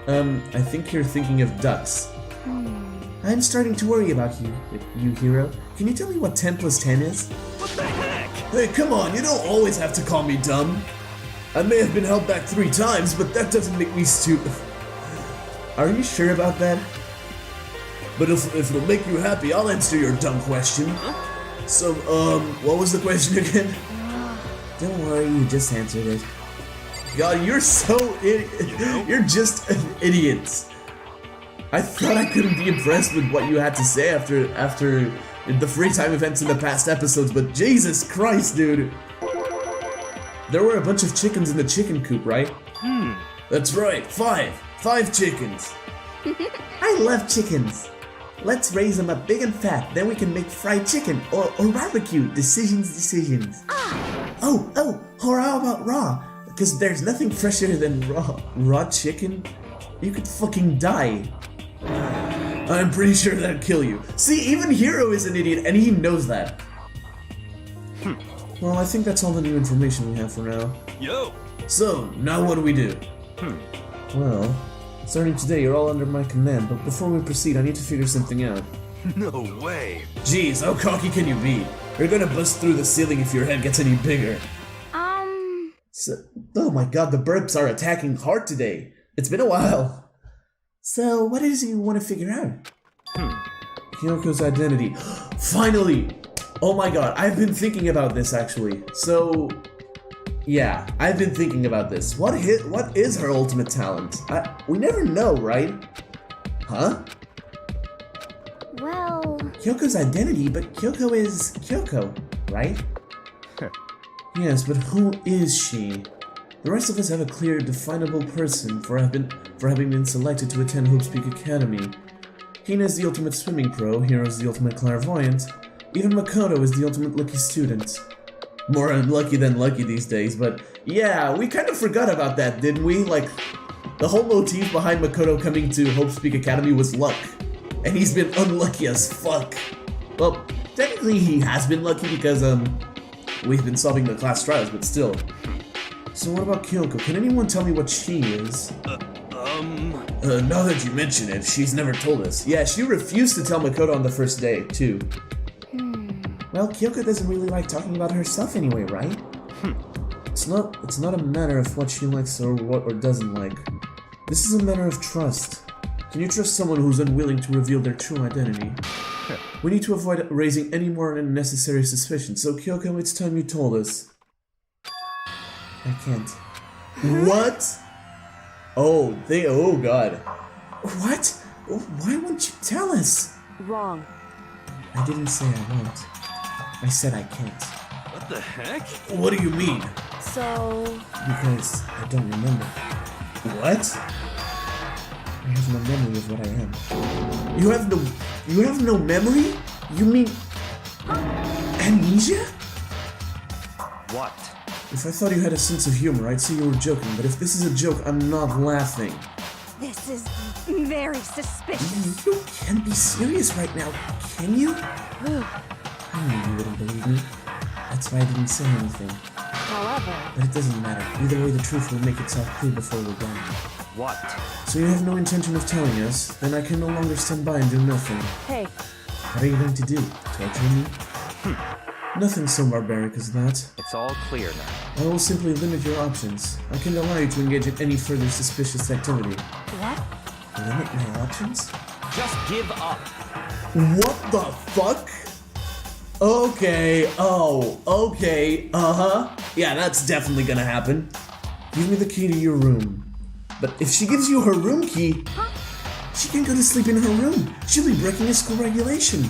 [SPEAKER 1] I think you're thinking of ducks. I'm starting to worry about you, Hero. Can you tell me what 10 plus 10 is?
[SPEAKER 3] What the heck?
[SPEAKER 1] Hey, come on, you don't always have to call me dumb. I may have been held back 3 times, but that doesn't make me stupid. Are you sure about that? But if it'll make you happy, I'll answer your dumb question. So, what was the question again? Don't worry, you just answered it. God, you're so you're just an idiot. I thought I couldn't be impressed with what you had to say after the free time events in the past episodes, but Jesus Christ, dude. There were a bunch of chickens in the chicken coop, right? That's right, 5 chickens. I love chickens. Let's raise them up big and fat, then we can make fried chicken or barbecue. Decisions. Oh, or how about raw? Because there's nothing fresher than raw chicken. You could fucking die. I'm pretty sure that'd kill you. See, even Hero is an idiot and he knows that. Well, I think that's all the new information we have for now.
[SPEAKER 3] Yo!
[SPEAKER 1] So, now what do we do? Well, starting today, you're all under my command, but before we proceed, I need to figure something out.
[SPEAKER 3] No way!
[SPEAKER 1] Jeez, how cocky can you be? You're gonna bust through the ceiling if your head gets any bigger. Oh my god, the burps are attacking hard today. It's been a while. So, what is it you want to figure out? Kyoko's identity. Finally! Oh my god, I've been thinking about this actually. So, yeah, I've been thinking about this. What is her ultimate talent? We never know, right? Huh?
[SPEAKER 4] Well,
[SPEAKER 1] Kyoko's identity, but Kyoko is Kyoko, right? Yes, but who is she? The rest of us have a clear, definable person for having been selected to attend Hope's Peak Academy. Hina is the ultimate swimming pro, Hiro is the ultimate clairvoyant, even Makoto is the ultimate lucky student. More unlucky than lucky these days, but yeah, we kind of forgot about that, didn't we? Like, the whole motif behind Makoto coming to Hope's Peak Academy was luck. And he's been unlucky as fuck. Well, technically he has been lucky because, we've been solving the class trials, but still. So what about Kyoko? Can anyone tell me what she is? Now that you mention it, she's never told us. Yeah, she refused to tell Makoto on the first day, too. Well, Kyoko doesn't really like talking about herself anyway, right? It's not a matter of what she likes or doesn't like. This is a matter of trust. Can you trust someone who's unwilling to reveal their true identity? We need to avoid raising any more unnecessary suspicions, so Kyoko, it's time you told us. I can't. What? Oh god. What? Why won't you tell us?
[SPEAKER 2] Wrong.
[SPEAKER 1] I didn't say I won't. I said I can't.
[SPEAKER 3] What the heck?
[SPEAKER 1] What do you mean?
[SPEAKER 2] So...
[SPEAKER 1] Because I don't remember. What? I have no memory of what I am. You have no memory? You mean... amnesia?
[SPEAKER 6] What?
[SPEAKER 1] If I thought you had a sense of humor, I'd say you were joking, but if this is a joke, I'm not laughing.
[SPEAKER 5] This is very suspicious.
[SPEAKER 1] You can't be serious right now, can you? I knew you wouldn't believe me. That's why I didn't say anything.
[SPEAKER 2] However...
[SPEAKER 1] But it doesn't matter. Either way, the truth will make itself clear before we're done.
[SPEAKER 6] What?
[SPEAKER 1] So you have no intention of telling us? Then I can no longer stand by and do nothing.
[SPEAKER 2] Hey,
[SPEAKER 1] What are you going to do? Torture me? Nothing so barbaric as that.
[SPEAKER 6] It's all clear now.
[SPEAKER 1] I will simply limit your options. I can allow you to engage in any further suspicious activity.
[SPEAKER 2] what?
[SPEAKER 1] Limit my options?
[SPEAKER 6] Just give up.
[SPEAKER 1] What the fuck? Okay, okay, yeah, that's definitely gonna happen. Give me the key to your room. But if she gives you her room key, she can go to sleep in her room. She'll be breaking a school regulation.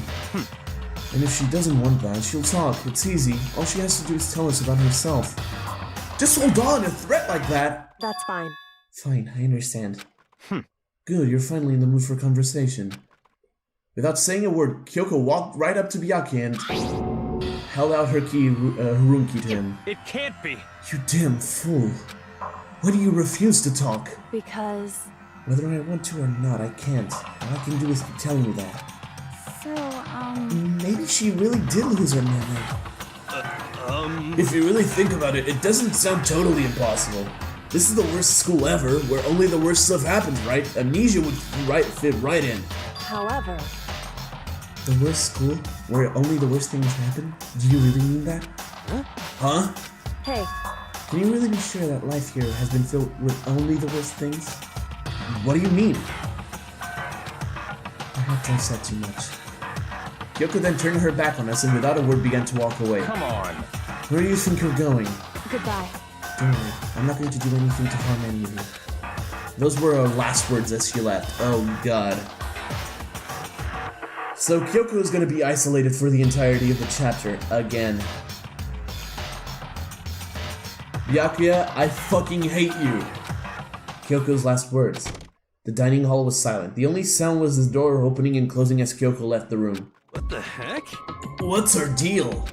[SPEAKER 1] And if she doesn't want that, she'll talk. It's easy. All she has to do is tell us about herself. Just hold on, a threat like that.
[SPEAKER 2] That's fine.
[SPEAKER 1] Fine, I understand. Good, you're finally in the mood for conversation. Without saying a word, Kyoko walked right up to Byakuya and held out her room key to him.
[SPEAKER 6] It can't be.
[SPEAKER 1] You damn fool. Why do you refuse to talk?
[SPEAKER 2] Because...
[SPEAKER 1] Whether I want to or not, I can't. All I can do is keep telling you that.
[SPEAKER 4] so,
[SPEAKER 1] Maybe she really did lose her memory. If you really think about it, it doesn't sound totally impossible. This is the worst school ever, where only the worst stuff happens, right? Amnesia would fit right in.
[SPEAKER 2] However...
[SPEAKER 1] The worst school, where only the worst things happen? Do you really mean that? Huh?
[SPEAKER 2] Hey,
[SPEAKER 1] Can you really be sure that life here has been filled with only the worst things? What do you mean? Perhaps I've said too much. Kyoko then turned her back on us and without a word began to walk away.
[SPEAKER 6] Come on.
[SPEAKER 1] Where do you think you're going?
[SPEAKER 2] goodbye.
[SPEAKER 1] Don't worry, I'm not going to do anything to harm any of you. Those were her last words as she left. Oh god. So Kyoko is going to be isolated for the entirety of the chapter, again. Byakuya, I fucking hate you. Kyoko's last words. The dining hall was silent. The only sound was the door opening and closing as Kyoko left the room.
[SPEAKER 3] What the heck?
[SPEAKER 1] What's her deal?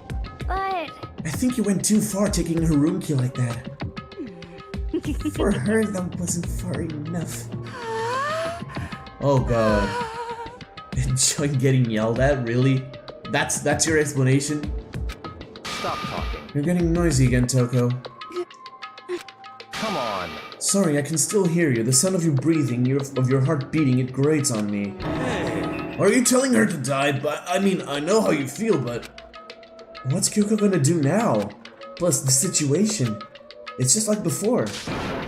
[SPEAKER 4] but
[SPEAKER 1] I think you went too far taking her room key like that. For her, that wasn't far enough. Oh god. Enjoying getting yelled at, really? That's your explanation?
[SPEAKER 6] Stop talking.
[SPEAKER 1] You're getting noisy again, Toko.
[SPEAKER 6] Come on.
[SPEAKER 1] Sorry, I can still hear you. The sound of you breathing, of your heart beating, it grates on me. Are you telling her to die? But I mean, I know how you feel, but... What's Kyoko gonna do now? Plus, the situation. It's just like before.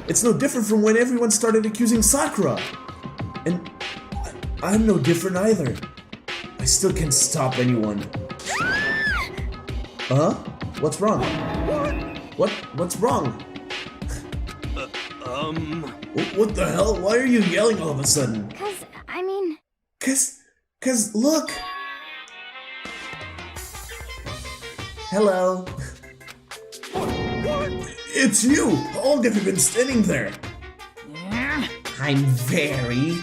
[SPEAKER 1] It's no different from when everyone started accusing Sakura. And I'm no different either. I still can't stop anyone. Huh? What's wrong? What's wrong? What the hell? Why are you yelling all of a sudden? Cause look! Hello. It's you! How long have you been standing there? I'm very...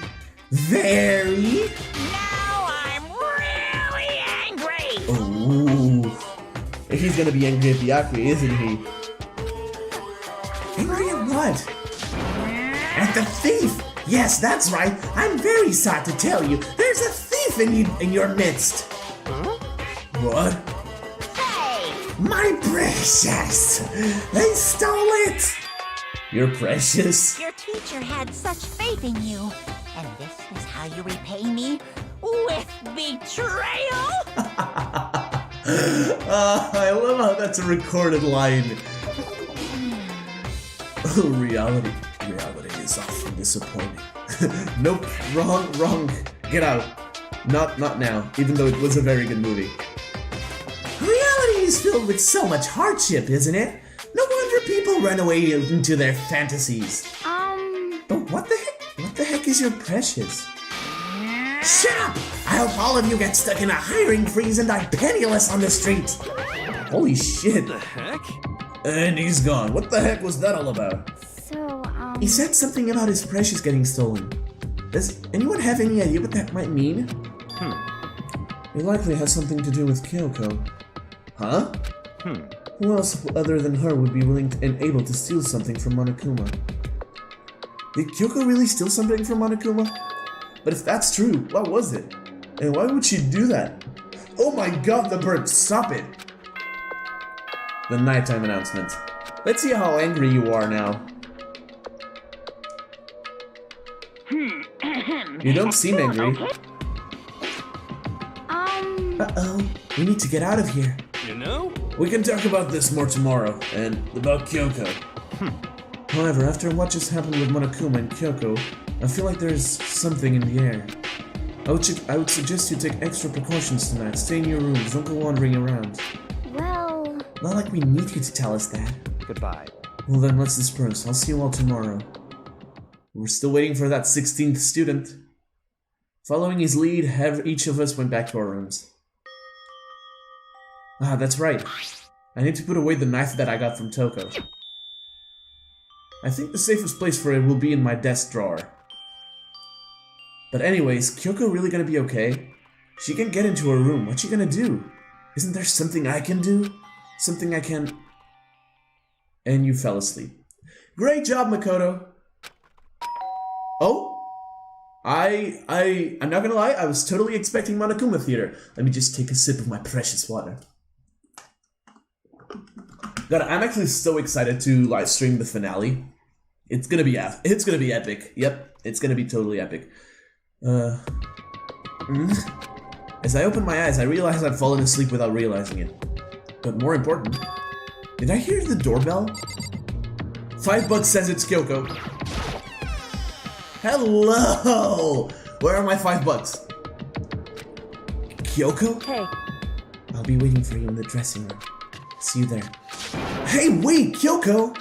[SPEAKER 5] Now I'm really angry!
[SPEAKER 1] Oh, he's gonna be angry at the Akri, isn't he? Angry at what? At the thief! Yes, that's right. I'm very sad to tell you. There's a thief in your midst.
[SPEAKER 5] Huh?
[SPEAKER 1] What?
[SPEAKER 5] Hey!
[SPEAKER 1] My precious! They stole it! You're precious?
[SPEAKER 5] Your teacher had such faith in you. And this is how you repay me? With betrayal?
[SPEAKER 1] I love how that's a recorded line. Reality is often disappointing. Nope, wrong. Get out. Not now, even though it was a very good movie. Reality is filled with so much hardship, isn't it? No wonder people run away into their fantasies. But what the heck is your precious? Shut up! I hope all of you get stuck in a hiring freeze and die penniless on the street. Holy shit.
[SPEAKER 3] What the heck?
[SPEAKER 1] And he's gone. What the heck was that all about?
[SPEAKER 4] So,
[SPEAKER 1] He said something about his precious getting stolen. Does anyone have any idea what that might mean? It likely has something to do with Kyoko. Huh? Who else other than her would be willing and able to steal something from Monokuma? Did Kyoko really steal something from Monokuma? But if that's true, what was it? And why would she do that? Oh my god, the bird, stop it! The nighttime announcement. Let's see how angry you are now. You don't seem angry. Uh-oh, we need to get out of here.
[SPEAKER 3] You know?
[SPEAKER 1] We can talk about this more tomorrow, and about Kyoko. However, after what just happened with Monokuma and Kyoko, I feel like there's something in the air. I would suggest you take extra precautions tonight. Stay in your rooms, don't go wandering around.
[SPEAKER 4] well,
[SPEAKER 1] Not like we need you to tell us that.
[SPEAKER 6] Goodbye.
[SPEAKER 1] Well then, let's disperse. I'll see you all tomorrow. We're still waiting for that 16th student. Following his lead, each of us went back to our rooms. Ah, that's right. I need to put away the knife that I got from Toko. I think the safest place for it will be in my desk drawer. But anyways, Kyoko really gonna be okay? She can get into her room. What's she gonna do? Isn't there something I can do? Something I can... And you fell asleep. Great job, Makoto! Oh? I'm not gonna lie, I was totally expecting Monokuma Theater. Let me just take a sip of my precious water. God, I'm actually so excited to live stream the finale. It's gonna be epic. Yep, it's gonna be totally epic. As I open my eyes, I realize I've fallen asleep without realizing it. But more important, did I hear the doorbell? $5 says it's Kyoko. Hello! Where are my $5? Kyoko?
[SPEAKER 2] Hey,
[SPEAKER 1] I'll be waiting for you in the dressing room. See you there. Hey, wait, Kyoko!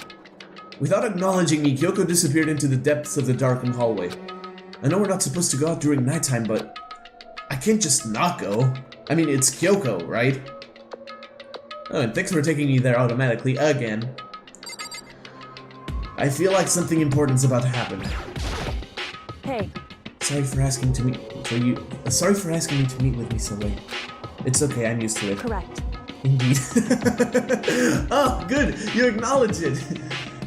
[SPEAKER 1] Without acknowledging me, Kyoko disappeared into the depths of the darkened hallway. I know we're not supposed to go out during nighttime, but I can't just not go. I mean, it's Kyoko, right? Oh, and thanks for taking me there automatically again. I feel like something important's about to happen.
[SPEAKER 2] hey,
[SPEAKER 1] Sorry for asking me to meet with me so late. It's okay, I'm used to it.
[SPEAKER 2] correct.
[SPEAKER 1] Indeed. Oh, good. You acknowledge it.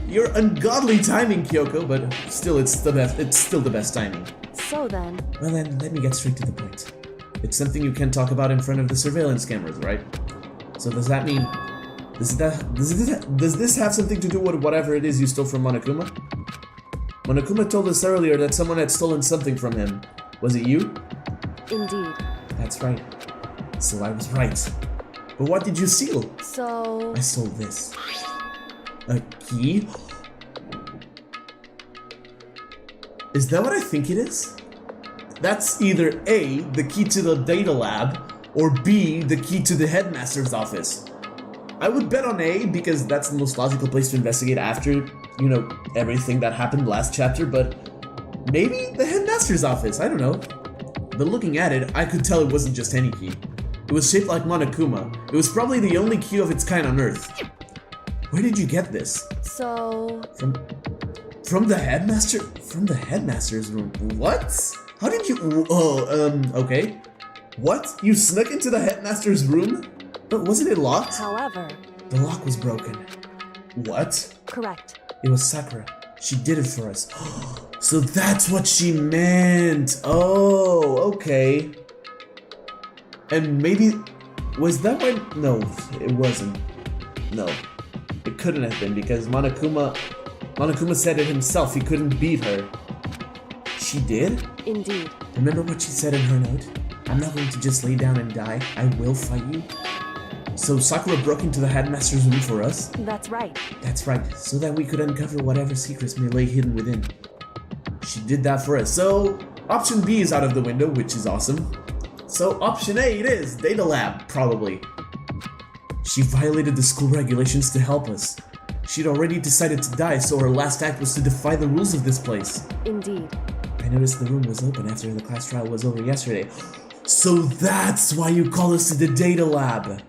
[SPEAKER 1] You're ungodly timing, Kyoko, but still, it's the best. It's still the best timing.
[SPEAKER 2] So then,
[SPEAKER 1] Well then, let me get straight to the point. It's something you can't talk about in front of the surveillance cameras, right? So does that mean... Does this have something to do with whatever it is you stole from Monokuma? Monokuma told us earlier that someone had stolen something from him. Was it you?
[SPEAKER 2] indeed.
[SPEAKER 1] That's right. So I was right. But what did you steal?
[SPEAKER 2] So,
[SPEAKER 1] I stole this. A key? Is that what I think it is? That's either A, the key to the data lab, or B, the key to the headmaster's office. I would bet on A because that's the most logical place to investigate after, you know, everything that happened last chapter, but maybe the headmaster's office, I don't know. But looking at it, I could tell it wasn't just any key. It was shaped like Monokuma. It was probably the only key of its kind on Earth. Where did you get this?
[SPEAKER 2] So...
[SPEAKER 1] From the headmaster? From the headmaster's room? What? How did you... okay. What? You snuck into the headmaster's room? But wasn't it locked?
[SPEAKER 2] However...
[SPEAKER 1] The lock was broken. What?
[SPEAKER 2] Correct.
[SPEAKER 1] It was Sakura. She did it for us. So that's what she meant. Oh, okay. And maybe... Was that why... No, it wasn't. No. It couldn't have been because Monokuma said it himself. He couldn't beat her. She did?
[SPEAKER 2] Indeed.
[SPEAKER 1] Remember what she said in her note? I'm not going to just lay down and die. I will fight you. So Sakura broke into the headmaster's room for us?
[SPEAKER 2] That's right.
[SPEAKER 1] That's right, so that we could uncover whatever secrets may lay hidden within. She did that for us. So option B is out of the window, which is awesome. So option A it is, Data Lab, probably. She violated the school regulations to help us. She'd already decided to die, so her last act was to defy the rules of this place.
[SPEAKER 2] Indeed.
[SPEAKER 1] I noticed the room was open after the class trial was over yesterday. So that's why you call us to the Data Lab.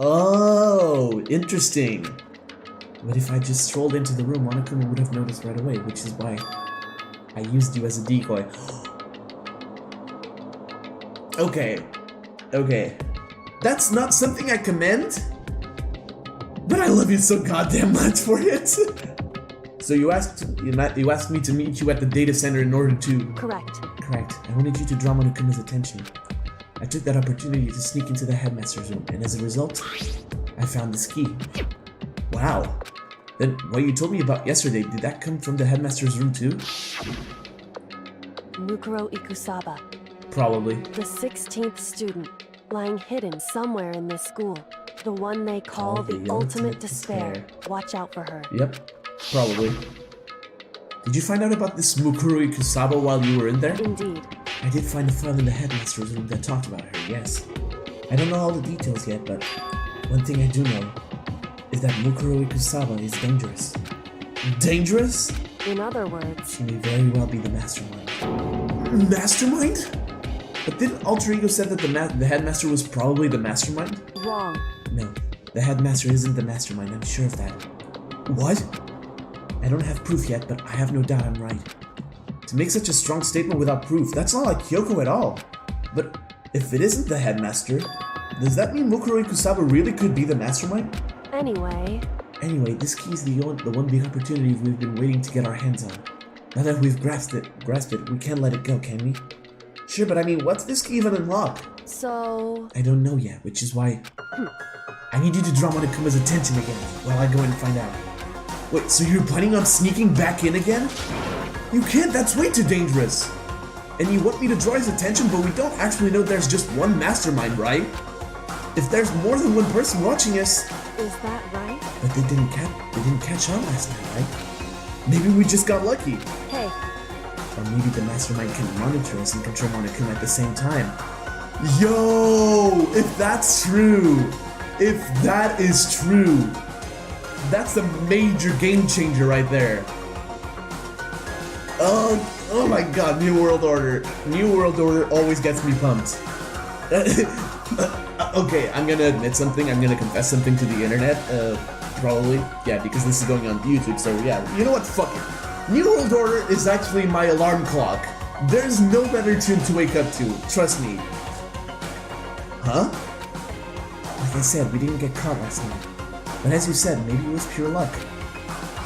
[SPEAKER 1] Oh, interesting. But if I just strolled into the room, Monokuma would have noticed right away, which is why I used you as a decoy. Okay. That's not something I commend, but I love you so goddamn much for it. So you asked me to meet you at the data center in order to...
[SPEAKER 2] Correct.
[SPEAKER 1] Correct. I wanted you to draw Monokuma's attention. I took that opportunity to sneak into the headmaster's room, and as a result, I found this key. Wow. Then what you told me about yesterday, did that come from the headmaster's room too?
[SPEAKER 2] Mukuro Ikusaba.
[SPEAKER 1] Probably.
[SPEAKER 2] The 16th student, lying hidden somewhere in this school. The one they call the ultimate despair. Watch out for her.
[SPEAKER 1] Yep, probably. Did you find out about this Mukuro Ikusaba while you were in there?
[SPEAKER 2] Indeed.
[SPEAKER 1] I did find a file in the headmaster's room that talked about her, yes. I don't know all the details yet, but one thing I do know is that Mukuro Ikusaba is dangerous. Dangerous?
[SPEAKER 2] In other words...
[SPEAKER 1] She may very well be the mastermind. Mastermind? But didn't Alter Ego said that the headmaster was probably the mastermind?
[SPEAKER 2] Wrong.
[SPEAKER 1] No, the headmaster isn't the mastermind, I'm sure of that. What? I don't have proof yet, but I have no doubt I'm right. To make such a strong statement without proof, that's not like Kyoko at all. But if it isn't the headmaster, does that mean Mukuro Ikusaba really could be the mastermind?
[SPEAKER 2] Anyway,
[SPEAKER 1] this key is the one big opportunity we've been waiting to get our hands on. Now that we've grasped it, we can't let it go, can we? Sure, but I mean, what's this key even unlock?
[SPEAKER 2] so...
[SPEAKER 1] I don't know yet, which is why I need you to draw Monokuma's attention again while I go in and find out. Wait, so you're planning on sneaking back in again? You can't, that's way too dangerous. And you want me to draw his attention, but we don't actually know there's just one mastermind, right? If there's more than one person watching us...
[SPEAKER 2] Is that right?
[SPEAKER 1] But they didn't catch on last night, right? Maybe we just got lucky.
[SPEAKER 2] Hey.
[SPEAKER 1] Or maybe the mastermind can monitor us and control Monokuma at the same time. Yo! If that's true! If that is true! That's a major game changer right there. Oh my god, New World Order. New World Order always gets me pumped. Okay, I'm gonna admit something. I'm gonna confess something to the internet. Probably. Yeah, because this is going on YouTube, so yeah. You know what? Fuck it. New World Order is actually my alarm clock. There's no better tune to wake up to. Trust me. Huh? Like I said, we didn't get caught last night. But as you said, maybe it was pure luck.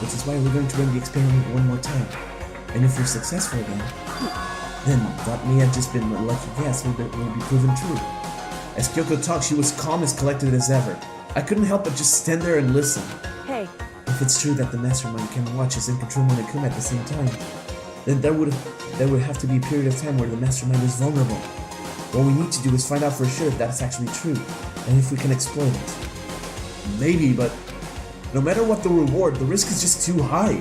[SPEAKER 1] Which is why we're going to run the experiment one more time. And if we're successful again, then what may have just been a lucky guess will be proven true. As Kyoko talked, she was calm as collected as ever. I couldn't help but just stand there and listen.
[SPEAKER 2] Hey.
[SPEAKER 1] If it's true that the mastermind can watch us and control Monokuma at the same time, then there would have to be a period of time where the mastermind is vulnerable. What we need to do is find out for sure if that's actually true, and if we can exploit it. Maybe, but no matter what the reward, the risk is just too high.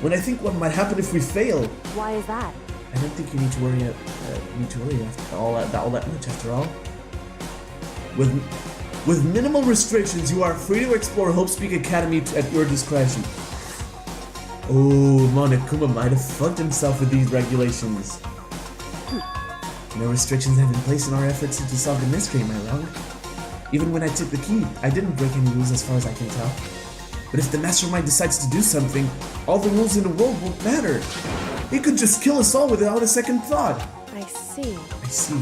[SPEAKER 1] When I think what might happen if we fail.
[SPEAKER 2] Why is that?
[SPEAKER 1] I don't think you need to worry. After all that much. After all, With minimal restrictions, you are free to explore Hope's Peak Academy at your discretion. Oh, Monokuma might have fucked himself with these regulations. No restrictions have been placed in our efforts to solve the mystery, am I wrong? Even when I took the key, I didn't break any rules as far as I can tell. But if the mastermind decides to do something, all the rules in the world won't matter. He could just kill us all without a second thought.
[SPEAKER 2] I see.
[SPEAKER 1] I see.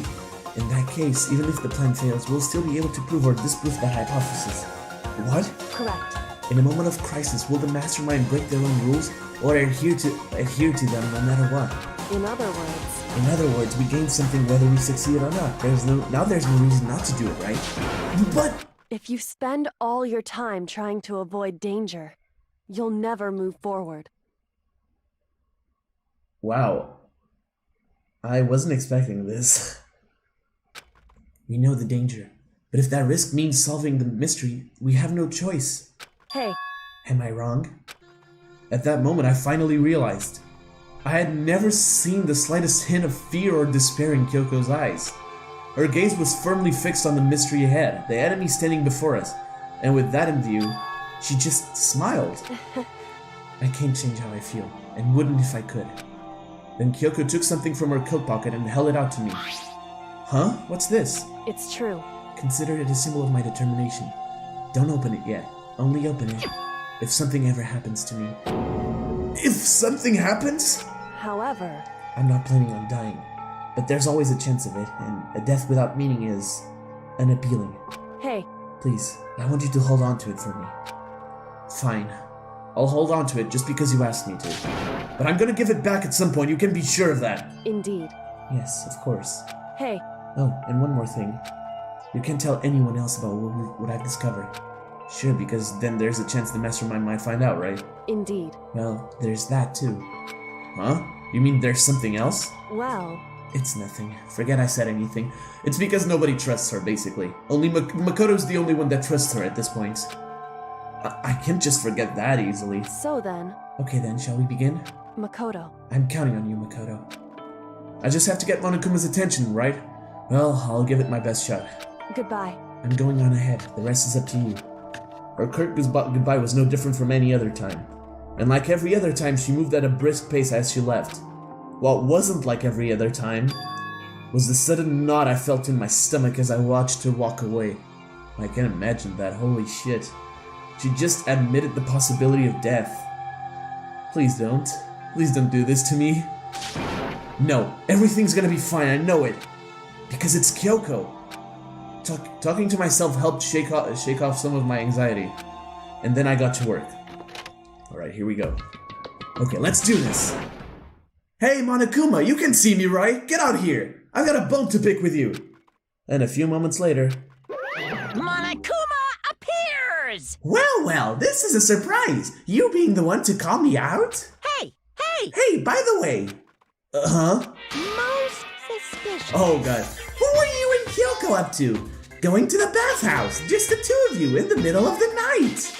[SPEAKER 1] In that case, even if the plan fails, we'll still be able to prove or disprove the hypothesis. What?
[SPEAKER 2] Correct.
[SPEAKER 1] In a moment of crisis, will the mastermind break their own rules or adhere to them no matter what?
[SPEAKER 2] In other words,
[SPEAKER 1] we gain something whether we succeed or not. There's no reason not to do it, right? But
[SPEAKER 2] if you spend all your time trying to avoid danger, you'll never move forward.
[SPEAKER 1] wow. I wasn't expecting this. We know the danger, but if that risk means solving the mystery, we have no choice.
[SPEAKER 2] Hey,
[SPEAKER 1] Am I wrong? At that moment, I finally realized. I had never seen the slightest hint of fear or despair in Kyoko's eyes. Her gaze was firmly fixed on the mystery ahead, the enemy standing before us, and with that in view, she just smiled. I can't change how I feel, and wouldn't if I could. Then Kyoko took something from her coat pocket and held it out to me. Huh? What's this?
[SPEAKER 2] it's true.
[SPEAKER 1] Consider it a symbol of my determination. Don't open it yet. Only open it if something ever happens to me. If something happens?
[SPEAKER 2] However,
[SPEAKER 1] I'm not planning on dying, but there's always a chance of it, and a death without meaning is unappealing.
[SPEAKER 2] hey,
[SPEAKER 1] Please, I want you to hold on to it for me. Fine. I'll hold on to it just because you asked me to. But I'm gonna give it back at some point, you can be sure of that.
[SPEAKER 2] indeed.
[SPEAKER 1] Yes, of course.
[SPEAKER 2] Hey,
[SPEAKER 1] Oh, and one more thing. You can't tell anyone else about what I've discovered. Sure, because then there's a chance the mastermind might find out, right?
[SPEAKER 2] indeed.
[SPEAKER 1] Well, there's that too. Huh? You mean there's something else?
[SPEAKER 2] Well,
[SPEAKER 1] It's nothing. Forget I said anything. It's because nobody trusts her, basically. Only Makoto's the only one that trusts her at this point. I can't just forget that easily.
[SPEAKER 2] so then,
[SPEAKER 1] Okay then, shall we begin?
[SPEAKER 2] Makoto.
[SPEAKER 1] I'm counting on you, Makoto. I just have to get Monokuma's attention, right? Well, I'll give it my best shot.
[SPEAKER 2] Goodbye.
[SPEAKER 1] I'm going on ahead. The rest is up to you. Her curt goodbye was no different from any other time. And like every other time, she moved at a brisk pace as she left. What wasn't like every other time was the sudden knot I felt in my stomach as I watched her walk away. I can imagine that, holy shit. She just admitted the possibility of death. Please don't. Please don't do this to me. No, everything's gonna be fine, I know it. Because it's Kyoko. Talking to myself helped shake off some of my anxiety. And then I got to work. Alright, here we go. Okay, let's do this. Hey, Monokuma, you can see me, right? Get out here. I've got a bone to pick with you. And a few moments later...
[SPEAKER 5] Monokuma appears!
[SPEAKER 1] Well, this is a surprise. You being the one to call me out?
[SPEAKER 5] Hey!
[SPEAKER 1] Hey, by the way... Huh?
[SPEAKER 5] Most suspicious.
[SPEAKER 1] Oh, God. What were you and Kyoko up to? Going to the bathhouse, just the two of you in the middle of the night.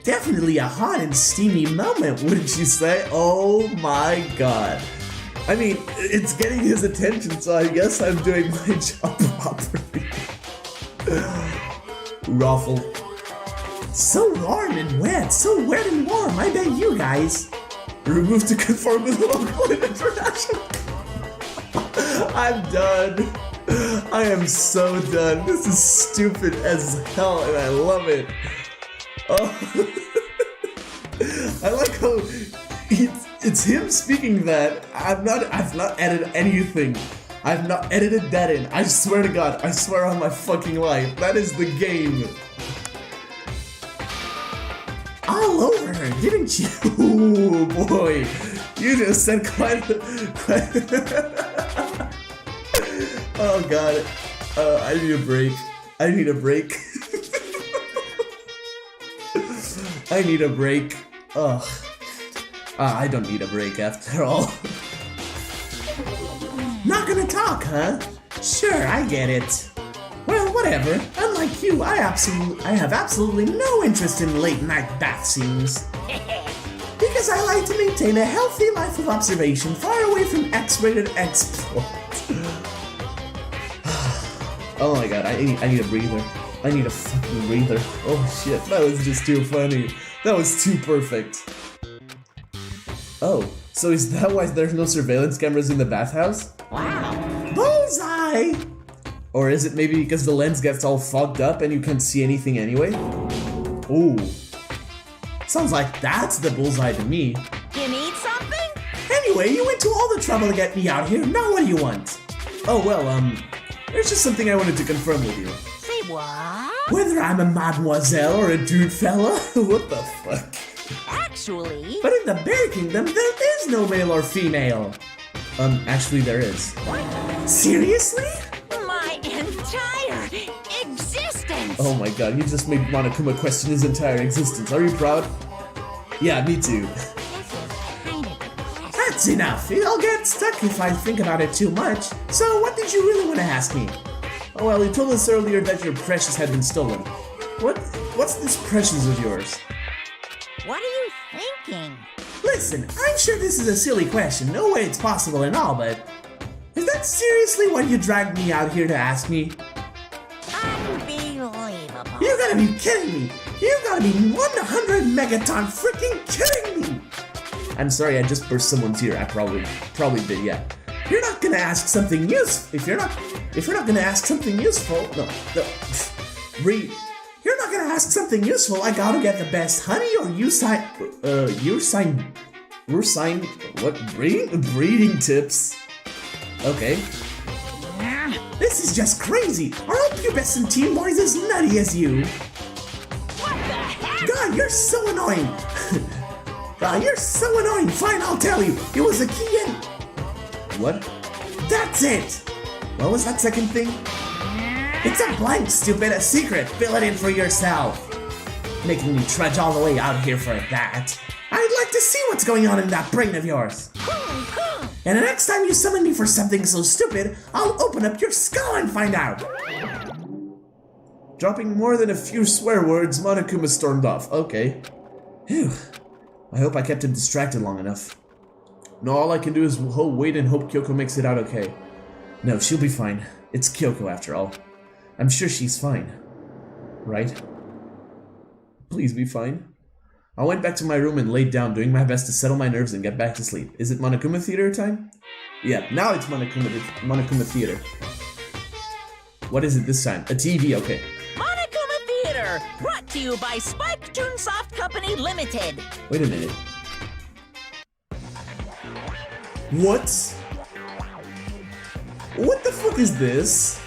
[SPEAKER 1] Definitely a hot and steamy moment, wouldn't you say? Oh my god. I mean, it's getting his attention, so I guess I'm doing my job properly. Ruffle. So warm and wet, so wet and warm, I bet you guys. Remove to conform with local and international. I'm done. I am so done. This is stupid as hell and I love it. Oh. I like how it's him speaking that. I've not edited anything. I've not edited that in. I swear to God, I swear on my fucking life. That is the game. All over her, didn't you? Ooh, boy. You just said quite oh god. I need a break. I need a break. I need a break. Ugh. I don't need a break after all. Not gonna talk, huh? Sure, I get it. Well, whatever. Unlike you, I have absolutely no interest in late night bath scenes. Because I like to maintain a healthy life of observation far away from X-rated exploit. Oh my god, I need a breather. I need a fucking breather. Oh shit, that was just too funny. That was too perfect. Oh, so is that why there's no surveillance cameras in the bathhouse?
[SPEAKER 5] Wow.
[SPEAKER 1] Bullseye! Or is it maybe because the lens gets all fogged up and you can't see anything anyway? Ooh. Sounds like that's the bullseye to me.
[SPEAKER 5] You need something?
[SPEAKER 1] Anyway, you went to all the trouble to get me out here. Now what do you want? Oh, well, there's just something I wanted to confirm with you.
[SPEAKER 5] Say what?
[SPEAKER 1] Whether I'm a mademoiselle or a dude fella, what the fuck?
[SPEAKER 5] Actually...
[SPEAKER 1] But in the Bear Kingdom, there is no male or female. Actually there is. Seriously?
[SPEAKER 5] My entire existence!
[SPEAKER 1] Oh my god, you just made Monokuma question his entire existence. Are you proud? Yeah, me too.
[SPEAKER 5] This is kind of depressing.
[SPEAKER 1] That's enough. I'll get stuck if I think about it too much. So what did you really want to ask me? Oh well, you told us earlier that your precious had been stolen. What's this precious of yours?
[SPEAKER 5] What are you thinking?
[SPEAKER 1] Listen, I'm sure this is a silly question, no way it's possible and all, but... Is that seriously what you dragged me out here to ask me?
[SPEAKER 5] Unbelievable.
[SPEAKER 1] You gotta be kidding me! You gotta be 100 megaton freaking kidding me! I'm sorry, I just burst someone's ear. I probably did, yeah. You're not gonna ask something useful. If you're not gonna ask something useful, no, read. You're not gonna ask something useful. I gotta get the best honey, or what breeding tips? Okay. This is just crazy. Are all pubescent teen boys as nutty as you?
[SPEAKER 5] What the heck?
[SPEAKER 1] God, you're so annoying. God, you're so annoying. Fine, I'll tell you. It was a key in. What? That's it. What was that second thing? It's a blank, stupid, a secret. Fill it in for yourself. Making me trudge all the way out here for that. I'd like to see what's going on in that brain of yours. And the next time you summon me for something so stupid, I'll open up your skull and find out. Dropping more than a few swear words, Monokuma stormed off. Okay. Phew. I hope I kept him distracted long enough. No, all I can do is wait and hope Kyoko makes it out okay. No, she'll be fine. It's Kyoko after all. I'm sure she's fine. Right? Please be fine. I went back to my room and laid down, doing my best to settle my nerves and get back to sleep. Is it Monokuma Theater time? Yeah, now it's Monokuma Theater. What is it this time? A TV, okay.
[SPEAKER 5] Monokuma Theater, brought to you by Spike Toonsoft Company Limited.
[SPEAKER 1] Wait a minute. What? What the fuck is this?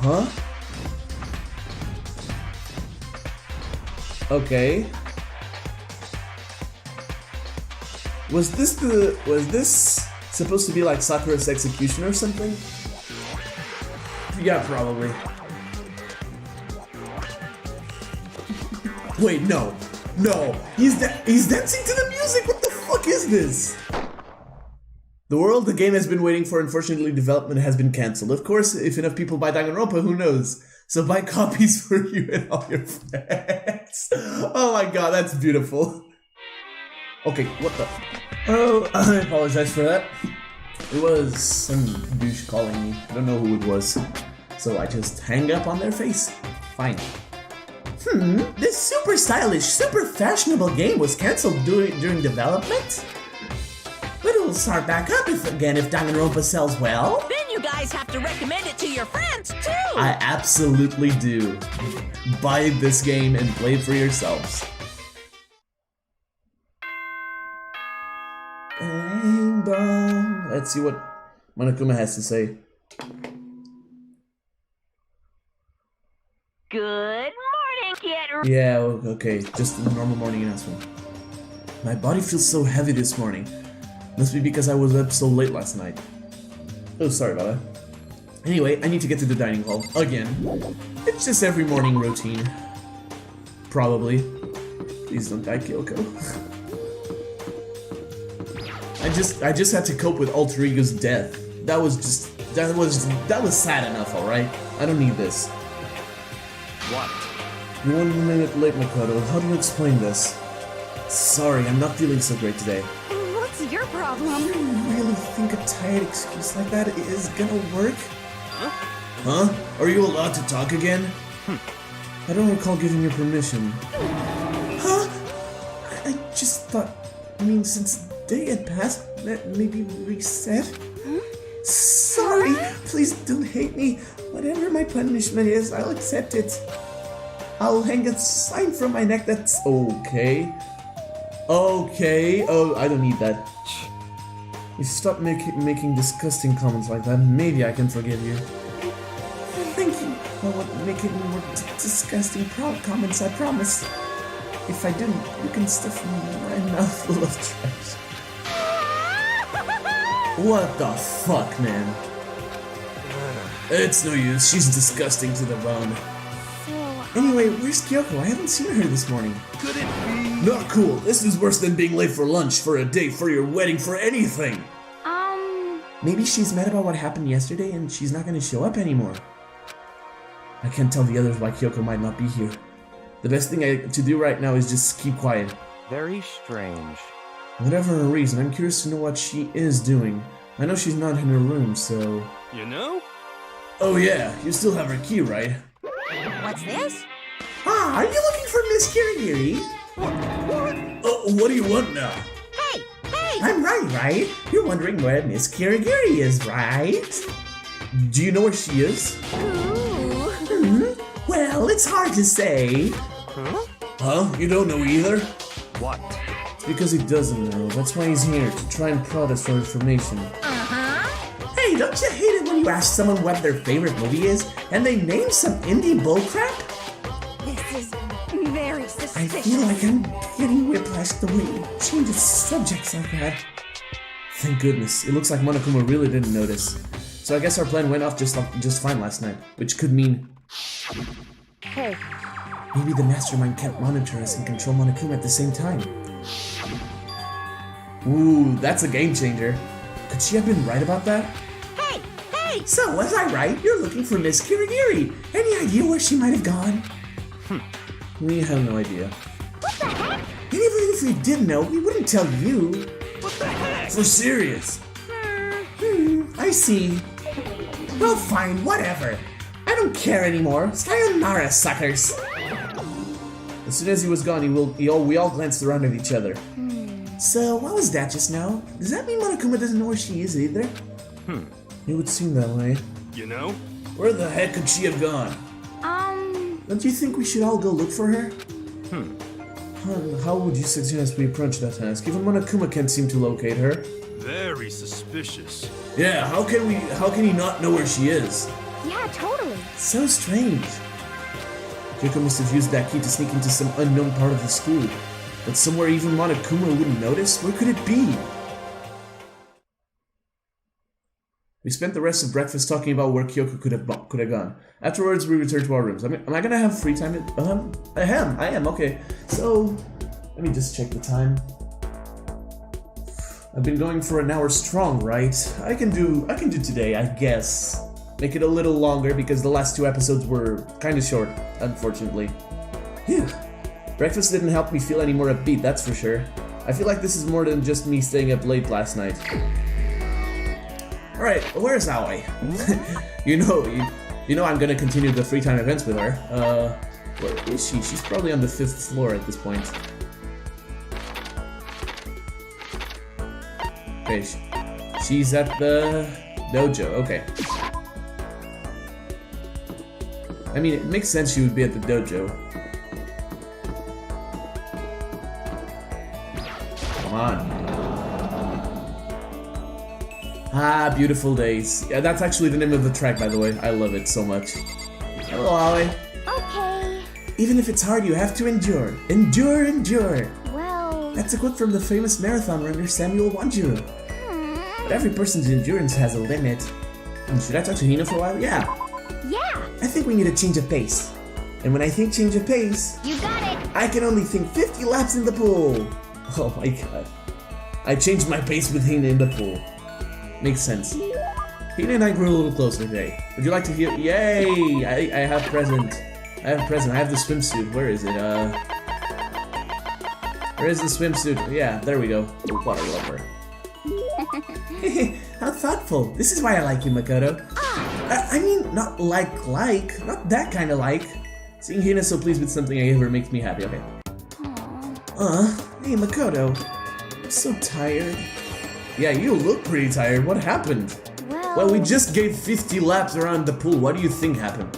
[SPEAKER 1] Huh? Okay. Was this supposed to be like Sakura's execution or something? Yeah, probably. Wait, no. No. He's dancing to the music. What the fuck is this? The world the game has been waiting for, unfortunately, development has been cancelled. Of course, if enough people buy Danganronpa, who knows? So buy copies for you and all your friends. Oh my god, that's beautiful. Okay, what the... Oh, I apologize for that. It was some douche calling me. I don't know who it was. So I just hang up on their face. Fine. This super stylish, super fashionable game was cancelled during development? But it'll start back up again if Danganronpa sells well.
[SPEAKER 5] Then you guys have to recommend it to your friends, too!
[SPEAKER 1] I absolutely do. Buy this game and play it for yourselves. Rainbow. Let's see what Monokuma has to say.
[SPEAKER 5] Good morning, kid.
[SPEAKER 1] Yeah, okay, just a normal morning announcement. My body feels so heavy this morning. Must be because I was up so late last night. Oh, sorry about that. Anyway, I need to get to the dining hall. Again. It's just every morning routine. Probably. Please don't die, Kyoko. I just had to cope with Alter Ego's death. That was sad enough, alright? I don't need this.
[SPEAKER 6] What?
[SPEAKER 1] You're 1 minute late, Makoto. How do you explain this? Sorry, I'm not feeling so great today.
[SPEAKER 2] What's
[SPEAKER 4] your problem.
[SPEAKER 1] You really think a tired excuse like that is gonna work? Huh? Are you allowed to talk again? I don't recall giving you permission. Huh? I just thought, since the day had passed, that maybe reset? Sorry, please don't hate me. Whatever my punishment is, I'll accept it. I'll hang a sign from my neck that's okay. Okay, oh, I don't need that. If you stop making disgusting comments like that, maybe I can forgive you. Thank you. I won't make any more disgusting comments, I promise. If I didn't, you can stuff my mouth full of trash. What the fuck, man? It's no use, she's disgusting to the bone. Anyway, where's Kyoko? I haven't seen her this morning.
[SPEAKER 3] Could it be?
[SPEAKER 1] Not cool. This is worse than being late for lunch, for a date, for your wedding, for anything. Maybe she's mad about what happened yesterday and she's not gonna show up anymore. I can't tell the others why Kyoko might not be here. The best thing to do right now is just keep quiet.
[SPEAKER 6] Very strange.
[SPEAKER 1] Whatever her reason, I'm curious to know what she is doing. I know she's not in her room, so...
[SPEAKER 3] You know?
[SPEAKER 1] Oh yeah, you still have her key, right?
[SPEAKER 5] What's this?
[SPEAKER 1] Ah, are you looking for Miss Kirigiri? What do you want now?
[SPEAKER 5] Hey!
[SPEAKER 1] I'm right? You're wondering where Miss Kirigiri is, right? Do you know where she is? Well, it's hard to say. Huh? You don't know either?
[SPEAKER 6] What?
[SPEAKER 1] It's because he doesn't know. That's why he's here, to try and prod us for information. Hey, don't you hate it when you ask someone what their favorite movie is, and they name some indie bullcrap?
[SPEAKER 4] This is very
[SPEAKER 1] I
[SPEAKER 4] suspicious.
[SPEAKER 1] feel like I'm getting whiplash the way you change subjects like that. Thank goodness. It looks like Monokuma really didn't notice. So I guess our plan went off just fine last night, which could mean...
[SPEAKER 4] Hey,
[SPEAKER 1] maybe the mastermind can't monitor us and control Monokuma at the same time. Ooh, that's a game changer. Could she have been right about that?
[SPEAKER 5] Hey!
[SPEAKER 1] So, was I right? You're looking for Miss Kirigiri. Any idea where she might have gone? We have no idea.
[SPEAKER 5] What the heck?
[SPEAKER 1] And even if we did know, we wouldn't tell you.
[SPEAKER 3] What the heck?
[SPEAKER 1] For serious. I see. Well, fine, whatever. I don't care anymore. Sayonara, suckers. As soon as he was gone, we all glanced around at each other. So, what was that just now? Does that mean Monokuma doesn't know where she is either? It would seem that way.
[SPEAKER 3] You know?
[SPEAKER 1] Where the heck could she have gone? Don't you think we should all go look for her? How would you suggest we approach that task? Even Monokuma can't seem to locate her.
[SPEAKER 3] Very suspicious.
[SPEAKER 1] Yeah, how can he not know where she is?
[SPEAKER 4] yeah, totally.
[SPEAKER 1] So strange. Kyoko must have used that key to sneak into some unknown part of the school. But somewhere even Monokuma wouldn't notice? Where could it be? We spent the rest of breakfast talking about where Kyoko could have gone. Afterwards, we returned to our rooms. Am I gonna have free time? I am, okay. So, let me just check the time. I've been going for an hour strong, right? I can do today, I guess. Make it a little longer because the last 2 episodes were kind of short, unfortunately. Phew. Breakfast didn't help me feel any more upbeat, that's for sure. I feel like this is more than just me staying up late last night. Alright, where's Aoi? you know I'm gonna continue the free time events with her. Where is she? She's probably on the 5th floor at this point. Okay, she's at the dojo, okay. I mean, it makes sense she would be at the dojo. Come on. Ah, beautiful days. Yeah, that's actually the name of the track, by the way. I love it so much. Hello, Aoi.
[SPEAKER 4] Okay.
[SPEAKER 1] Even if it's hard, you have to endure. Endure, endure.
[SPEAKER 4] Well,
[SPEAKER 1] That's a quote from the famous marathon runner Samuel Wanjiro. But every person's endurance has a limit. Should I talk to Hina for a while? Yeah. I think we need a change of pace. And when I think change of pace,
[SPEAKER 4] you got it.
[SPEAKER 1] I can only think 50 laps in the pool. Oh my god. I changed my pace with Hina in the pool. Makes sense. Hina and I grew a little closer today. Would you like to hear? Yay! I have present. I have the swimsuit. Where is it? Where is the swimsuit? Yeah, there we go. The water lover. How thoughtful. This is why I like you, Makoto. I mean, not not that kind of like. Seeing Hina so pleased with something I gave her makes me happy, okay. Hey Makoto. I'm so tired. Yeah, you look pretty tired. What happened? Well, we just gave 50 laps around the pool. What do you think happened?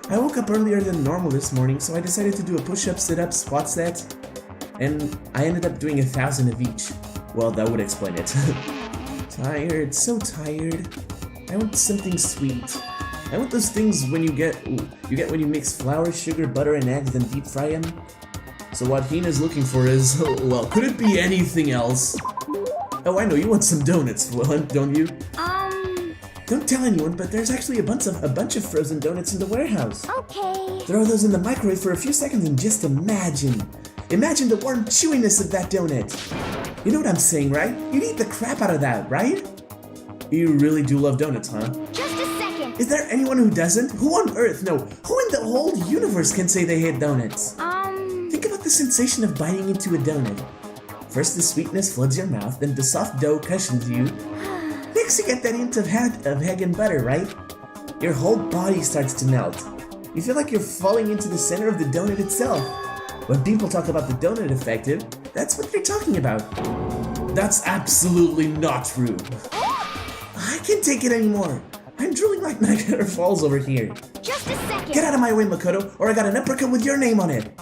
[SPEAKER 1] I woke up earlier than normal this morning, so I decided to do a push-up, sit-up, squat set. And I ended up doing 1,000 of each. Well, that would explain it. Tired, so tired. I want something sweet. I want those things when you get when you mix flour, sugar, butter, and eggs, then deep fry them. So what Hina's looking for is, well, could it be anything else? Oh, I know, you want some donuts, don't you? Don't tell anyone, but there's actually a bunch of frozen donuts in the warehouse.
[SPEAKER 4] Okay.
[SPEAKER 1] Throw those in the microwave for a few seconds and just imagine. Imagine the warm chewiness of that donut. You know what I'm saying, right? You'd eat the crap out of that, right? You really do love donuts, huh?
[SPEAKER 4] Just a second.
[SPEAKER 1] Is there anyone who doesn't? Who on earth? No, who in the whole universe can say they hate donuts? Think about the sensation of biting into a donut. First the sweetness floods your mouth, then the soft dough cushions you. Next you get that hint of egg and butter, right? Your whole body starts to melt. You feel like you're falling into the center of the donut itself. When people talk about the donut effect, that's what they're talking about. That's absolutely not true. I can't take it anymore. I'm drooling like Niagara Falls over here.
[SPEAKER 4] Just a second.
[SPEAKER 1] Get out of my way, Makoto, or I got an uppercut with your name on it.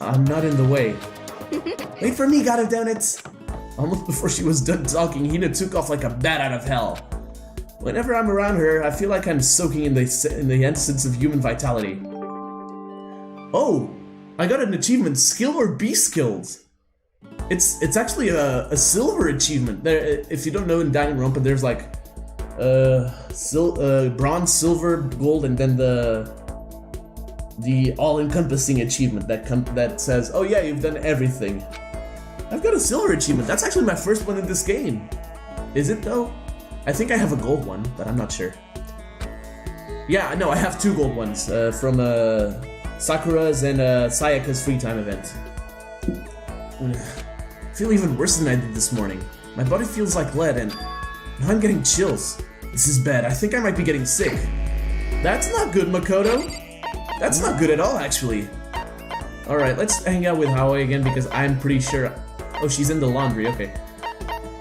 [SPEAKER 1] I'm not in the way. Wait for me, God of Donuts. Almost before she was done talking, Hina took off like a bat out of hell. Whenever I'm around her, I feel like I'm soaking in the essence of human vitality. Oh, I got an achievement, skill or be skilled. It's actually a silver achievement. There, if you don't know, in Danganronpa, there's like bronze, silver, gold, and then the all-encompassing achievement that says, oh yeah, you've done everything. I've got a silver achievement. That's actually my first one in this game. Is it though? I think I have a gold one, but I'm not sure. Yeah, no, I have 2 gold ones from Sakura's and Sayaka's free time event. I feel even worse than I did this morning. My body feels like lead and now I'm getting chills. This is bad. I think I might be getting sick. That's not good, Makoto. That's not good at all, actually. Alright, let's hang out with Hawaii again because I'm pretty sure... Oh, she's in the laundry, okay.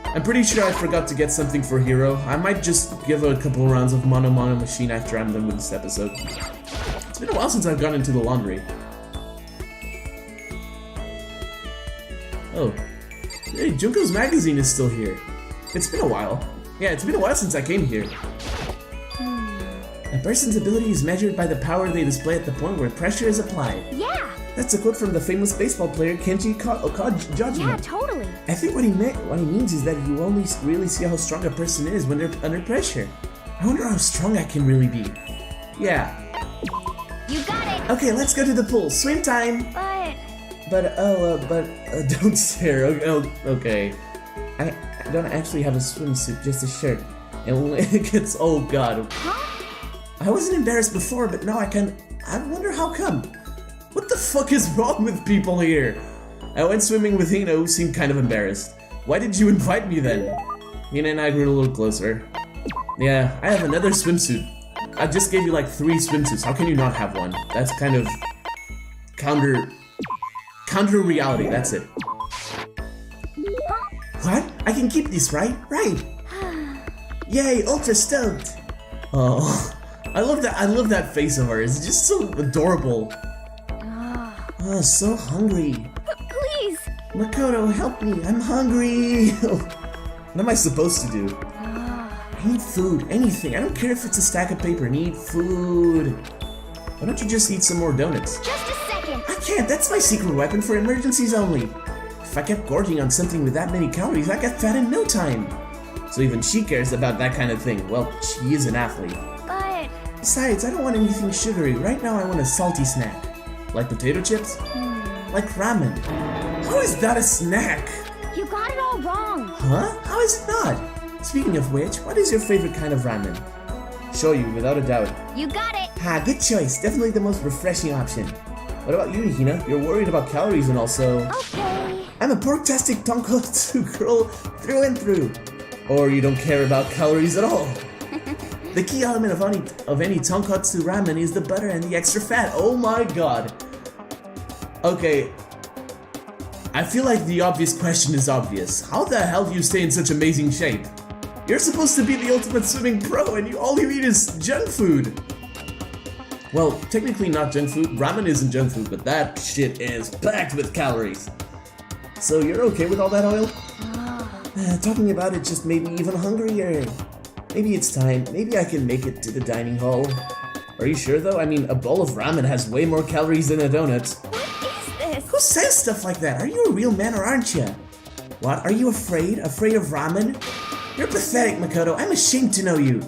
[SPEAKER 1] I'm pretty sure I forgot to get something for Hiro. I might just give her a couple rounds of Mono Mono Machine after I'm done with this episode. It's been a while since I've gone into the laundry. Oh. Hey, Junko's magazine is still here. It's been a while. Yeah, it's been a while since I came here. A person's ability is measured by the power they display at the point where pressure is applied.
[SPEAKER 4] Yeah.
[SPEAKER 1] That's a quote from the famous baseball player Kenji Judgment.
[SPEAKER 4] Yeah, totally.
[SPEAKER 1] I think what he means is that you only really see how strong a person is when they're under pressure. I wonder how strong I can really be. Yeah.
[SPEAKER 4] You got it.
[SPEAKER 1] Okay, let's go to the pool. Swim time. But don't stare. Okay. I don't actually have a swimsuit, just a shirt. And it gets, oh god.
[SPEAKER 4] Huh?
[SPEAKER 1] I wasn't embarrassed before, but now I wonder how come. What the fuck is wrong with people here? I went swimming with Hina, who seemed kind of embarrassed. Why did you invite me then? Hina and I grew a little closer. Yeah, I have another swimsuit. I just gave you like 3 swimsuits. How can you not have one? That's kind of counter reality, that's it. What? I can keep this, right? Right. Yay, ultra stoked. Oh, I love that face of hers. It's just so adorable. Oh, so hungry.
[SPEAKER 4] Please.
[SPEAKER 1] Makoto, help me. I'm hungry. What am I supposed to do? I need food. Anything. I don't care if it's a stack of paper. I need food. Why don't you just eat some more donuts?
[SPEAKER 4] Just a second.
[SPEAKER 1] I can't. That's my secret weapon for emergencies only. If I kept gorging on something with that many calories, I'd get fat in no time. So even she cares about that kind of thing. Well, she is an athlete.
[SPEAKER 4] But...
[SPEAKER 1] Besides, I don't want anything sugary. Right now I want a salty snack. Like potato chips? Like ramen. How is that a snack?
[SPEAKER 4] You got it all wrong.
[SPEAKER 1] Huh? How is it not? Speaking of which, what is your favorite kind of ramen? Shoyu, without a doubt.
[SPEAKER 4] You got it.
[SPEAKER 1] Ha, good choice. Definitely the most refreshing option. What about you, Hina? You're worried about calories and also...
[SPEAKER 4] Okay.
[SPEAKER 1] I'm a pork-tastic tonkotsu girl through and through. Or you don't care about calories at all. The key element of any tonkatsu ramen is the butter and the extra fat. Oh my god. Okay. I feel like the obvious question is obvious. How the hell do you stay in such amazing shape? You're supposed to be the ultimate swimming pro and all you eat is junk food. Well, technically not junk food. Ramen isn't junk food, but that shit is packed with calories. So you're okay with all that oil? Talking about it just made me even hungrier. Maybe it's time. Maybe I can make it to the dining hall. Are you sure though? I mean, a bowl of ramen has way more calories than a donut.
[SPEAKER 4] What is this?
[SPEAKER 1] Who says stuff like that? Are you a real man or aren't you? What? Are you afraid? Afraid of ramen? You're pathetic, Makoto. I'm ashamed to know you.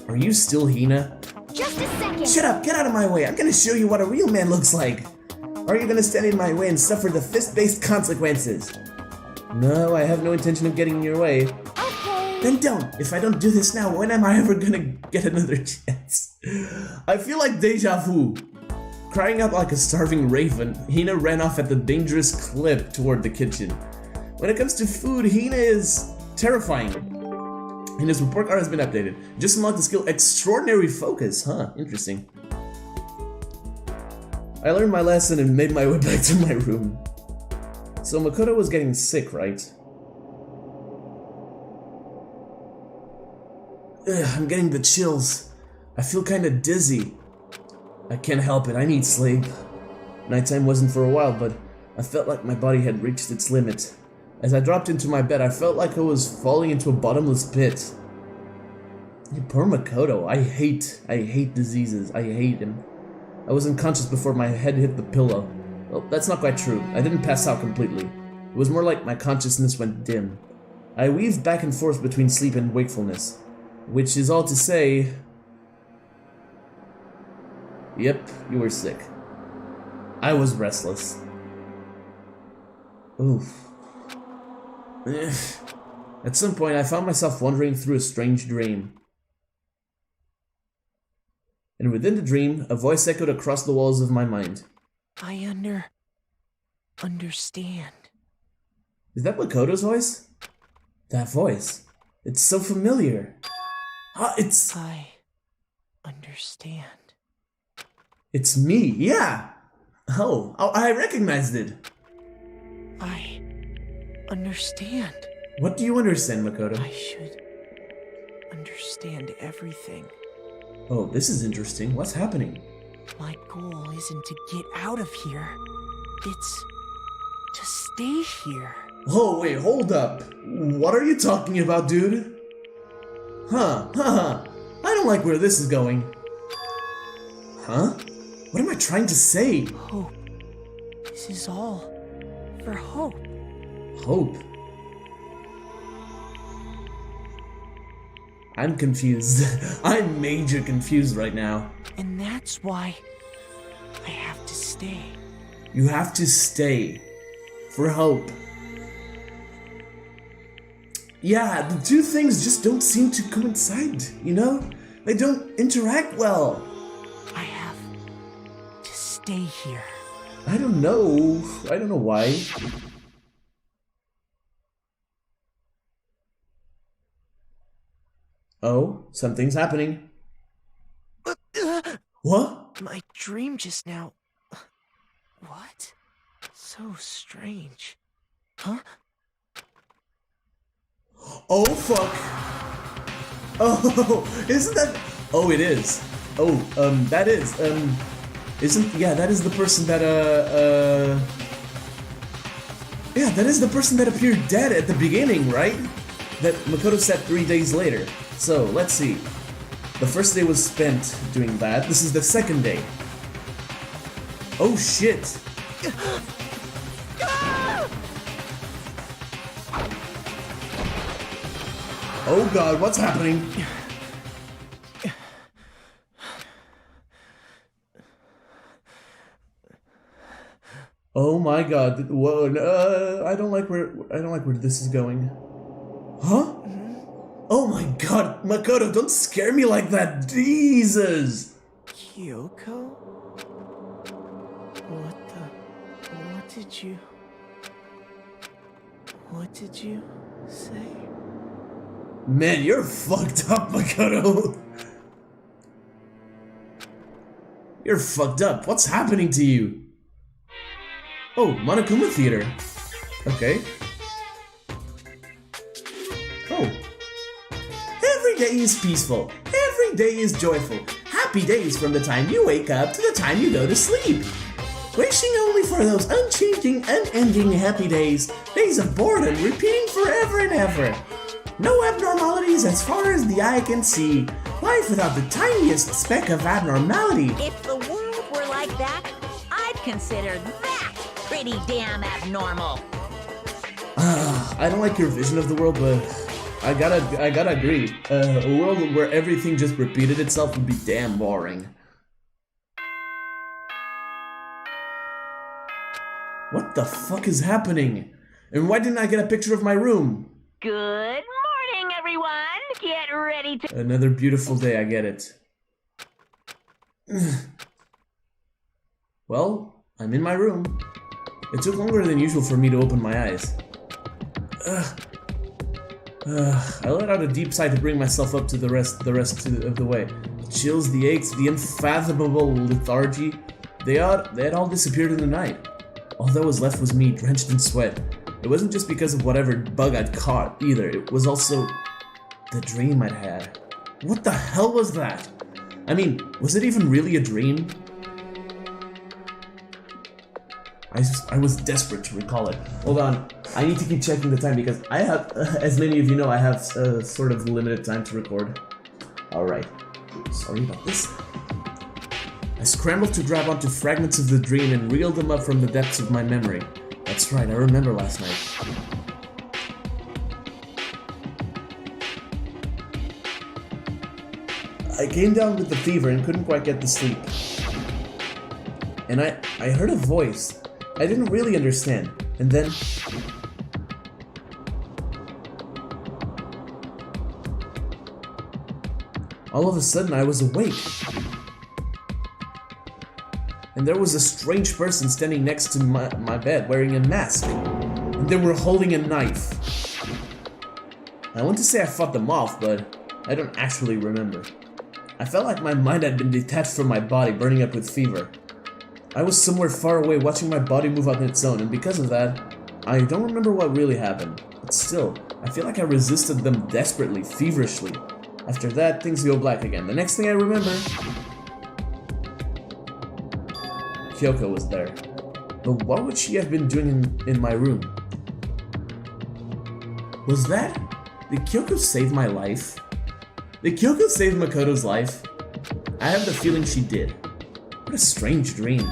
[SPEAKER 1] Are you still Hina?
[SPEAKER 4] Just a second.
[SPEAKER 1] Shut up, get out of my way. I'm gonna show you what a real man looks like. Or are you gonna stand in my way and suffer the fist-based consequences? No, I have no intention of getting in your way.
[SPEAKER 4] Okay.
[SPEAKER 1] Then don't. If I don't do this now, when am I ever gonna get another chance? I feel like deja vu. Crying out like a starving raven, Hina ran off at the dangerous clip toward the kitchen. When it comes to food, Hina is terrifying. Hina's report card has been updated. Just unlocked the skill Extraordinary Focus. Huh, interesting. I learned my lesson and made my way back to my room. So Makoto was getting sick, right? Ugh, I'm getting the chills. I feel kinda dizzy. I can't help it, I need sleep. Nighttime wasn't for a while, but I felt like my body had reached its limit. As I dropped into my bed, I felt like I was falling into a bottomless pit. Poor Makoto, I hate diseases, I hate him. I was unconscious before my head hit the pillow. Well, that's not quite true. I didn't pass out completely. It was more like my consciousness went dim. I weaved back and forth between sleep and wakefulness. Which is all to say... Yep, you were sick. I was restless. Oof. At some point, I found myself wandering through a strange dream. And within the dream, a voice echoed across the walls of my mind.
[SPEAKER 7] I understand.
[SPEAKER 1] Is that Makoto's voice? That voice. It's so familiar. It's...
[SPEAKER 7] I understand.
[SPEAKER 1] It's me, yeah! Oh, I recognized it.
[SPEAKER 7] I understand.
[SPEAKER 1] What do you understand, Makoto?
[SPEAKER 7] I should understand everything.
[SPEAKER 1] Oh, this is interesting. What's happening?
[SPEAKER 7] My goal isn't to get out of here. It's to stay here.
[SPEAKER 1] Oh, wait, hold up. What are you talking about, dude? Huh. I don't like where this is going. Huh? What am I trying to say?
[SPEAKER 7] Hope. This is all for hope.
[SPEAKER 1] Hope? I'm confused. I'm major confused right now.
[SPEAKER 7] And that's why I have to stay.
[SPEAKER 1] You have to stay. For hope. Yeah, the two things just don't seem to coincide, you know? They don't interact well.
[SPEAKER 7] I have to stay here.
[SPEAKER 1] I don't know. I don't know why. Oh, something's happening. What?
[SPEAKER 7] My dream just now. What? So strange. Huh?
[SPEAKER 1] Oh, fuck. Oh, isn't that... Oh, it is. Oh, that is, isn't... Yeah, that is the person that, Yeah, that is the person that appeared dead at the beginning, right? That Makoto said 3 days later. So, let's see. The first day was spent doing that. This is the second day. Oh, shit. Oh god, what's happening? Oh my god, whoa, I don't like where this is going. Huh? Oh my god, Makoto, don't scare me like that, Jesus!
[SPEAKER 7] Kyoko? What did you say?
[SPEAKER 1] Man, you're fucked up, Makoto. You're fucked up. What's happening to you? Oh, Monokuma Theater. Okay. Oh. Every day is peaceful. Every day is joyful. Happy days from the time you wake up to the time you go to sleep. Wishing only for those unchanging, unending happy days. Days of boredom repeating forever and ever. No abnormalities as far as the eye can see. Life without the tiniest speck of abnormality.
[SPEAKER 5] If the world were like that, I'd consider that pretty damn abnormal.
[SPEAKER 1] I don't like your vision of the world, but I gotta agree. A world where everything just repeated itself would be damn boring. What the fuck is happening? And why didn't I get a picture of my room?
[SPEAKER 5] Good morning, everyone. Get ready to...
[SPEAKER 1] Another beautiful day, I get it. Well, I'm in my room. It took longer than usual for me to open my eyes. I let out a deep sigh to bring myself up to the rest of the way. The chills, the aches, the unfathomable lethargy, they had all disappeared in the night. All that was left was me, drenched in sweat. It wasn't just because of whatever bug I'd caught, either. It was also the dream I'd had. What the hell was that? I mean, was it even really a dream? I was desperate to recall it. Hold on, I need to keep checking the time because I have, as many of you know, I have sort of limited time to record. Alright, sorry about this. I scrambled to grab onto fragments of the dream and reeled them up from the depths of my memory. That's right, I remember last night. I came down with the fever and couldn't quite get to sleep. And I heard a voice. I didn't really understand. And then... all of a sudden I was awake. And there was a strange person standing next to my bed wearing a mask. And they were holding a knife. I want to say I fought them off, but I don't actually remember. I felt like my mind had been detached from my body, burning up with fever. I was somewhere far away watching my body move on its own, and because of that, I don't remember what really happened. But still, I feel like I resisted them desperately, feverishly. After that, things go black again. The next thing I remember... Kyoko was there. But what would she have been doing in my room? Was that... did Kyoko save my life? Did Kyoko save Makoto's life? I have the feeling she did. What a strange dream.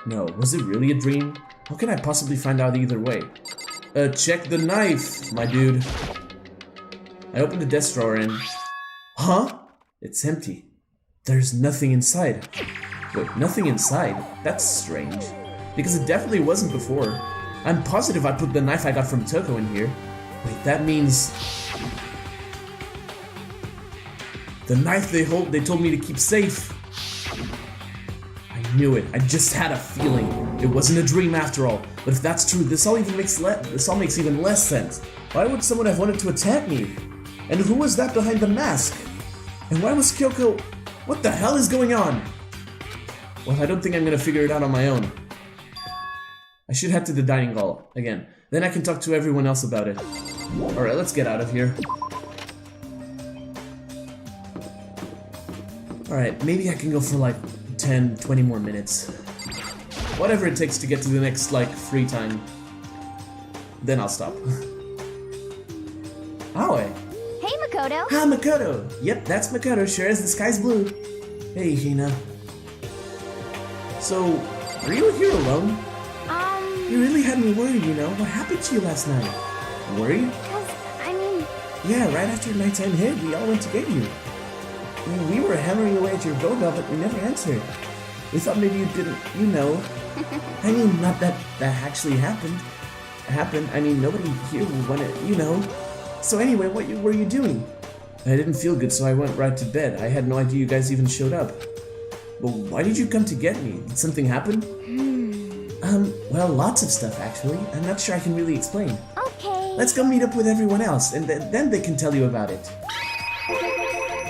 [SPEAKER 1] No, was it really a dream? How can I possibly find out either way? Check the knife, my dude. I opened the desk drawer and... huh? It's empty. There's nothing inside. Wait, nothing inside? That's strange. Because it definitely wasn't before. I'm positive I put the knife I got from Toko in here. Wait, that means... the knife they told me to keep safe. I knew it. I just had a feeling. It wasn't a dream after all. But if that's true, this all makes even less sense. Why would someone have wanted to attack me? And who was that behind the mask? And why was Kyoko... what the hell is going on? Well, I don't think I'm gonna figure it out on my own. I should head to the dining hall again. Then I can talk to everyone else about it. Alright, let's get out of here. Alright, maybe I can go for like 10, 20 more minutes. Whatever it takes to get to the next, like, free time. Then I'll stop. Aoi!
[SPEAKER 4] Hey, Makoto.
[SPEAKER 1] Ah, Makoto! Yep, that's Makoto, sure as the sky's blue. Hey, Hina. So, are you here alone? You really had me worried, you know? What happened to you last night? Worried? Yeah, right after nighttime hit, we all went to get you. We were hammering away at your doorbell, but you never answered. We thought maybe you didn't, you know. I mean, not that actually happened. I mean, nobody here would want it, you know. So anyway, what were you doing? I didn't feel good, so I went right to bed. I had no idea you guys even showed up. But why did you come to get me? Did something happen? Well, lots of stuff, actually. I'm not sure I can really explain.
[SPEAKER 4] Okay.
[SPEAKER 1] Let's go meet up with everyone else, and then they can tell you about it.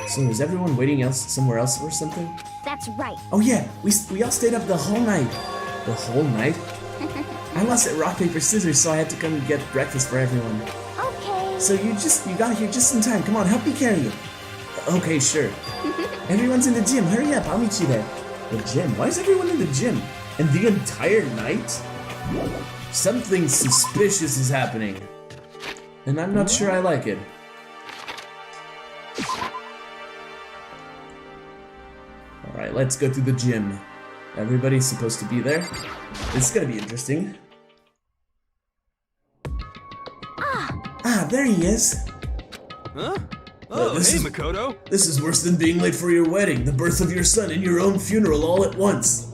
[SPEAKER 1] So is everyone waiting somewhere else or something?
[SPEAKER 4] That's right.
[SPEAKER 1] Oh yeah, we all stayed up the whole night. The whole night? I lost at rock, paper, scissors, so I had to come get breakfast for everyone.
[SPEAKER 4] Okay.
[SPEAKER 1] So you got here just in time. Come on, help me carry you. Okay, sure. Everyone's in the gym. Hurry up, I'll meet you there. The gym? Why is everyone in the gym? And the entire night? Something suspicious is happening. And I'm not sure I like it. Alright, let's go to the gym. Everybody's supposed to be there. It's gonna be interesting. Ah, there he is.
[SPEAKER 3] Huh? Oh, hey, Makoto.
[SPEAKER 1] This is worse than being late for your wedding, the birth of your son, and your own funeral all at once.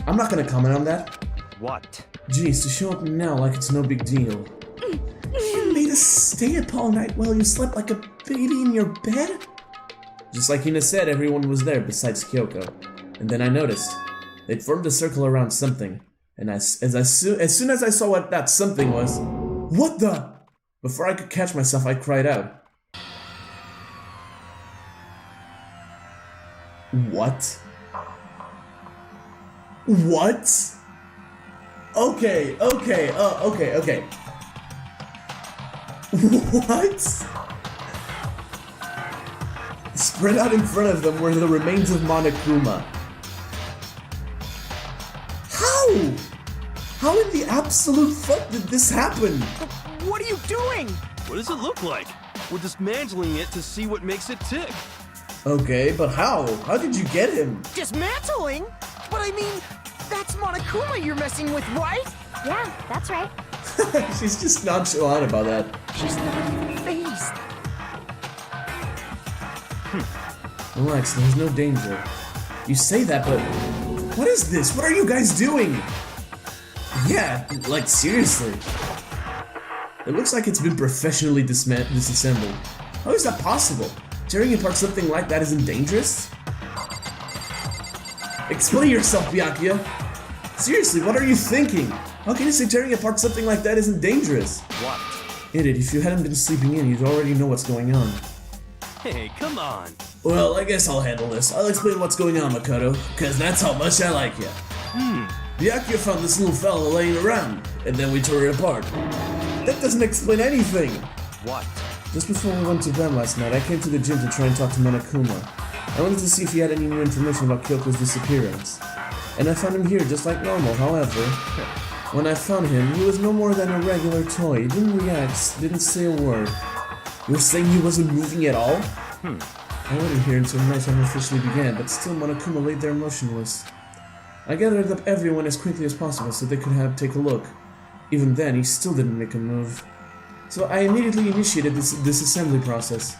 [SPEAKER 1] I'm not gonna comment on that.
[SPEAKER 6] What?
[SPEAKER 1] Jeez, to show up now like it's no big deal. You made us stay up all night while you slept like a baby in your bed? Just like Hina said, everyone was there besides Kyoko. And then I noticed. They'd formed a circle around something. And as soon as I saw what that something was... What the? Before I could catch myself, I cried out. What? What? Okay. What? Spread out in front of them were the remains of Monokuma. How? How in the absolute fuck did this happen?
[SPEAKER 7] What are you doing?
[SPEAKER 3] What does it look like? We're dismantling it to see what makes it tick.
[SPEAKER 1] Okay, but how? How did you get him?
[SPEAKER 7] Dismantling? But I mean, that's Monokuma you're messing with, right?
[SPEAKER 4] Yeah, that's right.
[SPEAKER 1] She's just nonchalant about that.
[SPEAKER 7] She's not even phased.
[SPEAKER 1] Relax, there's no danger. You say that, but... What is this? What are you guys doing? Yeah, like seriously. It looks like it's been professionally disassembled. How is that possible? Tearing apart something like that isn't dangerous? Explain yourself, Byakuya! Seriously, what are you thinking? How can you say tearing apart something like that isn't dangerous?
[SPEAKER 6] What?
[SPEAKER 1] Idiot, if you hadn't been sleeping in, you'd already know what's going on.
[SPEAKER 3] Hey, come on.
[SPEAKER 1] Well, I guess I'll handle this. I'll explain what's going on, Makoto, because that's how much I like you. Byakuya found this little fella laying around, and then we tore it apart. That doesn't explain anything!
[SPEAKER 6] What?
[SPEAKER 1] Just before we went to bed last night, I came to the gym to try and talk to Monokuma. I wanted to see if he had any new information about Kyoko's disappearance. And I found him here just like normal, however. When I found him, he was no more than a regular toy. He didn't react, didn't say a word. You're saying he wasn't moving at all? I waited here until nighttime officially began, but still Monokuma lay there motionless. I gathered up everyone as quickly as possible so they could take a look. Even then, he still didn't make a move. So I immediately initiated this disassembly process.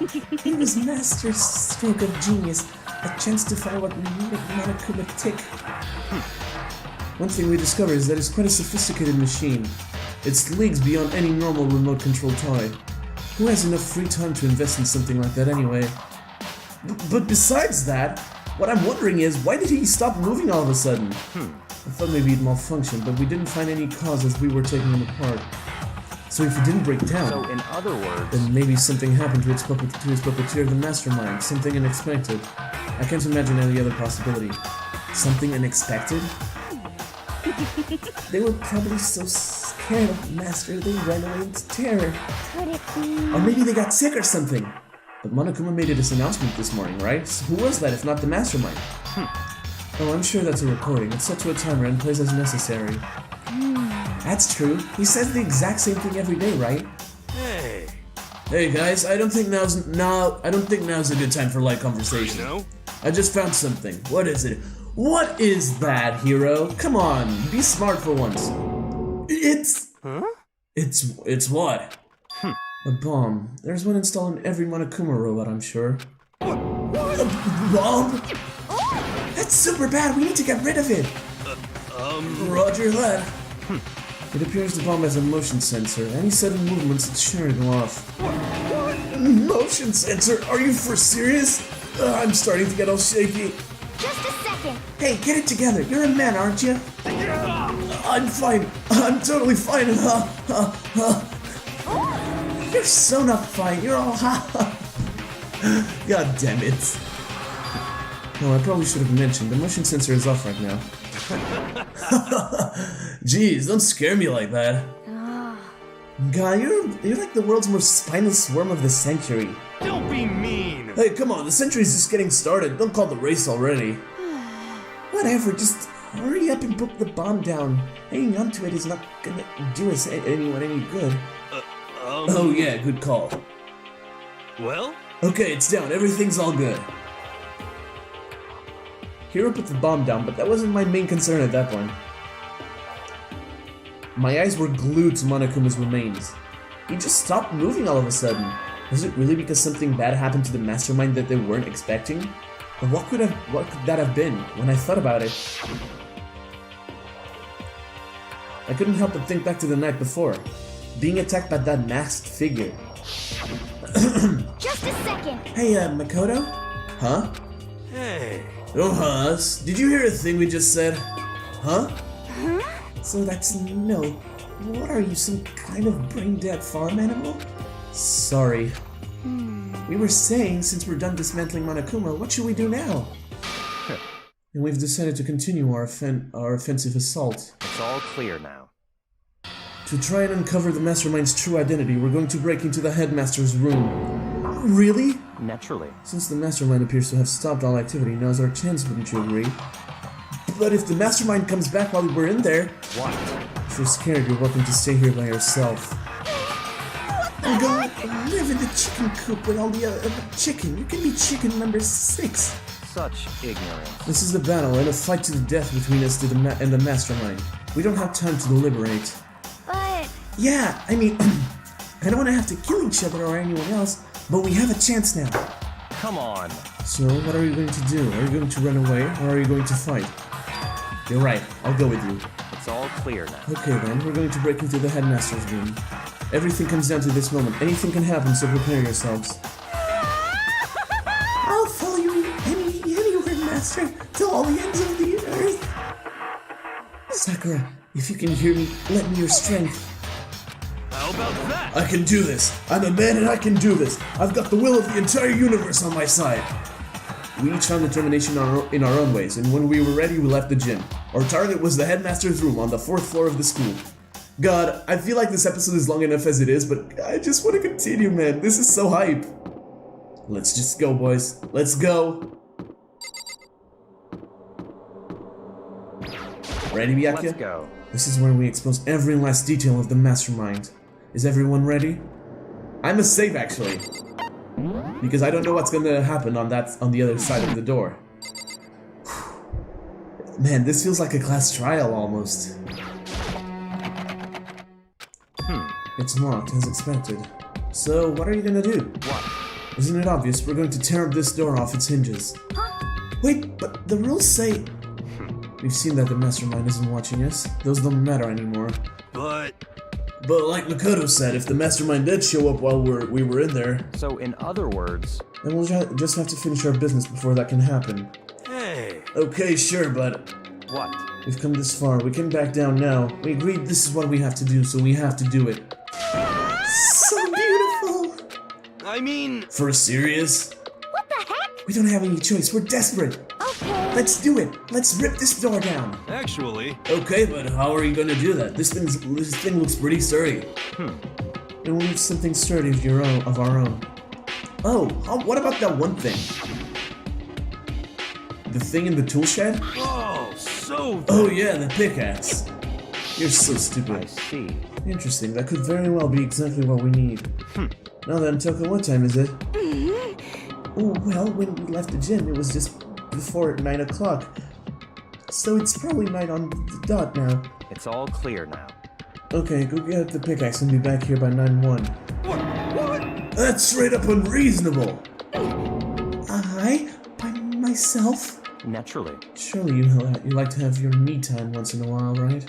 [SPEAKER 1] It was master stroke of genius, a chance to find what made Monokuma tick. One thing we discovered is that it's quite a sophisticated machine. It's leagues beyond any normal remote-controlled toy. Who has enough free time to invest in something like that anyway? But besides that, what I'm wondering is, why did he stop moving all of a sudden? I thought maybe it malfunctioned, but we didn't find any cause as we were taking him apart. So if he didn't break down,
[SPEAKER 6] So in other words,
[SPEAKER 1] then maybe something happened to his puppeteer, the mastermind, something unexpected. I can't imagine any other possibility. Something unexpected? They were probably so scared of Master they ran away into terror.
[SPEAKER 4] Could it be?
[SPEAKER 1] Or maybe they got sick or something. But Monokuma made this announcement this morning, right? So who was that if not the mastermind? Oh, I'm sure that's a recording. It's set to a timer and plays as necessary. That's true. He says the exact same thing every day, right?
[SPEAKER 3] Hey.
[SPEAKER 1] Hey guys, I don't think now's a good time for light conversation.
[SPEAKER 3] You know?
[SPEAKER 1] I just found something. What is it? What is that, hero? Come on, be smart for once. It's...
[SPEAKER 3] Huh?
[SPEAKER 1] It's what? A bomb. There's one installed in every Monokuma robot, I'm sure. A bomb? That's super bad, we need to get rid of it. Roger that. It appears the bomb has a motion sensor. Any sudden movements, it's sure to go off. Motion sensor? Are you for serious? I'm starting to get all shaky.
[SPEAKER 4] Just a second.
[SPEAKER 1] Hey, get it together. You're a man, aren't you? I'm fine. I'm totally fine. You're so not fine. You're all God damn it. No, I probably should have mentioned. The motion sensor is off right now. Jeez, don't scare me like that. God, you're like the world's most spineless worm of the century.
[SPEAKER 3] Don't be mean!
[SPEAKER 1] Hey, come on, the century's just getting started. Don't call the race already. Whatever, just hurry up and put the bomb down. Hanging onto it is not gonna do us anyone any good. Oh yeah, good call.
[SPEAKER 3] Well?
[SPEAKER 1] Okay, it's down. Everything's all good. Hiro put the bomb down, but that wasn't my main concern at that point. My eyes were glued to Monokuma's remains. He just stopped moving all of a sudden. Was it really because something bad happened to the mastermind that they weren't expecting? Or what could that have been? When I thought about it, I couldn't help but think back to the night before, being attacked by that masked figure.
[SPEAKER 4] Just a second.
[SPEAKER 1] Hey, Makoto? Huh?
[SPEAKER 3] Hey.
[SPEAKER 1] Oh, Hus, did you hear a thing we just said? Huh?
[SPEAKER 4] Huh?
[SPEAKER 1] So that's no. What are you, some kind of brain-dead farm animal? Sorry. We were saying, since we're done dismantling Monokuma, what should we do now? And we've decided to continue our offensive assault.
[SPEAKER 6] It's all clear now.
[SPEAKER 1] To try and uncover the mastermind's true identity, we're going to break into the headmaster's room. Really?
[SPEAKER 6] Naturally.
[SPEAKER 1] Since the mastermind appears to have stopped all activity, now's our chance, wouldn't you agree? But if the mastermind comes back while we're in there...
[SPEAKER 6] What?
[SPEAKER 1] If you're scared, you're welcome to stay here by yourself. And go live in the chicken coop with all the other chicken. You can be chicken number 6.
[SPEAKER 6] Such ignorance.
[SPEAKER 1] This is a battle and a fight to the death between us and the mastermind. We don't have time to deliberate.
[SPEAKER 4] But
[SPEAKER 1] Yeah, I mean, I don't want to have to kill each other or anyone else, but we have a chance now.
[SPEAKER 6] Come on.
[SPEAKER 1] So, what are you going to do? Are you going to run away, or are you going to fight? You're right, I'll go with you.
[SPEAKER 6] It's all clear now.
[SPEAKER 1] Okay then, we're going to break into the headmaster's room. Everything comes down to this moment. Anything can happen, so prepare yourselves. I'll follow you anywhere, Master, to all the ends of the earth. Sakura, if you can hear me, lend me your strength.
[SPEAKER 3] How about that?
[SPEAKER 1] I can do this. I'm a man and I can do this. I've got the will of the entire universe on my side. We each found determination in our own ways, and when we were ready, we left the gym. Our target was the headmaster's room on the 4th floor of the school. God, I feel like this episode is long enough as it is, but I just want to continue, man. This is so hype. Let's just go, boys. Let's go. Ready, Byakuya?
[SPEAKER 6] Let's go.
[SPEAKER 1] This is where we expose every last detail of the mastermind. Is everyone ready? I must save, actually, because I don't know what's gonna happen on the other side of the door. Man, this feels like a class trial almost. It's locked, as expected. So, what are you gonna do?
[SPEAKER 6] What?
[SPEAKER 1] Isn't it obvious? We're going to tear up this door off its hinges. Wait, but the rules say... We've seen that the mastermind isn't watching us. Those don't matter anymore.
[SPEAKER 3] But
[SPEAKER 1] like Makoto said, if the mastermind did show up while we were in there,
[SPEAKER 6] So, in other words,
[SPEAKER 1] then we'll just have to finish our business before that can happen.
[SPEAKER 3] hey,
[SPEAKER 1] Okay, sure, but
[SPEAKER 6] what?
[SPEAKER 1] we've come this far. We can back down now. We agreed this is what we have to do, so we have to do it. So beautiful!
[SPEAKER 3] I mean,
[SPEAKER 1] For serious?
[SPEAKER 4] what the heck?
[SPEAKER 1] We don't have any choice. We're desperate.
[SPEAKER 4] Okay.
[SPEAKER 1] Let's do it. Let's rip this door down.
[SPEAKER 3] actually,
[SPEAKER 1] Okay, but how are you gonna do that? This thing looks pretty sturdy. And we'll need something sturdy of our own. Oh, what about that one thing? The thing in the tool shed?
[SPEAKER 3] oh, so
[SPEAKER 1] Oh yeah, the pickaxe. You're so
[SPEAKER 6] I
[SPEAKER 1] stupid.
[SPEAKER 6] see.
[SPEAKER 1] Interesting, that could very well be exactly what we need. Now then, Toko, what time is it? Oh, well, when we left the gym, it was just before 9 o'clock. So it's probably 9 on the dot now.
[SPEAKER 6] It's all clear now.
[SPEAKER 1] Okay, go get the pickaxe and be back here by 9-1.
[SPEAKER 3] what?
[SPEAKER 1] That's straight up unreasonable! I? By myself?
[SPEAKER 6] Naturally.
[SPEAKER 1] Surely you like to have your me time once in a while, right?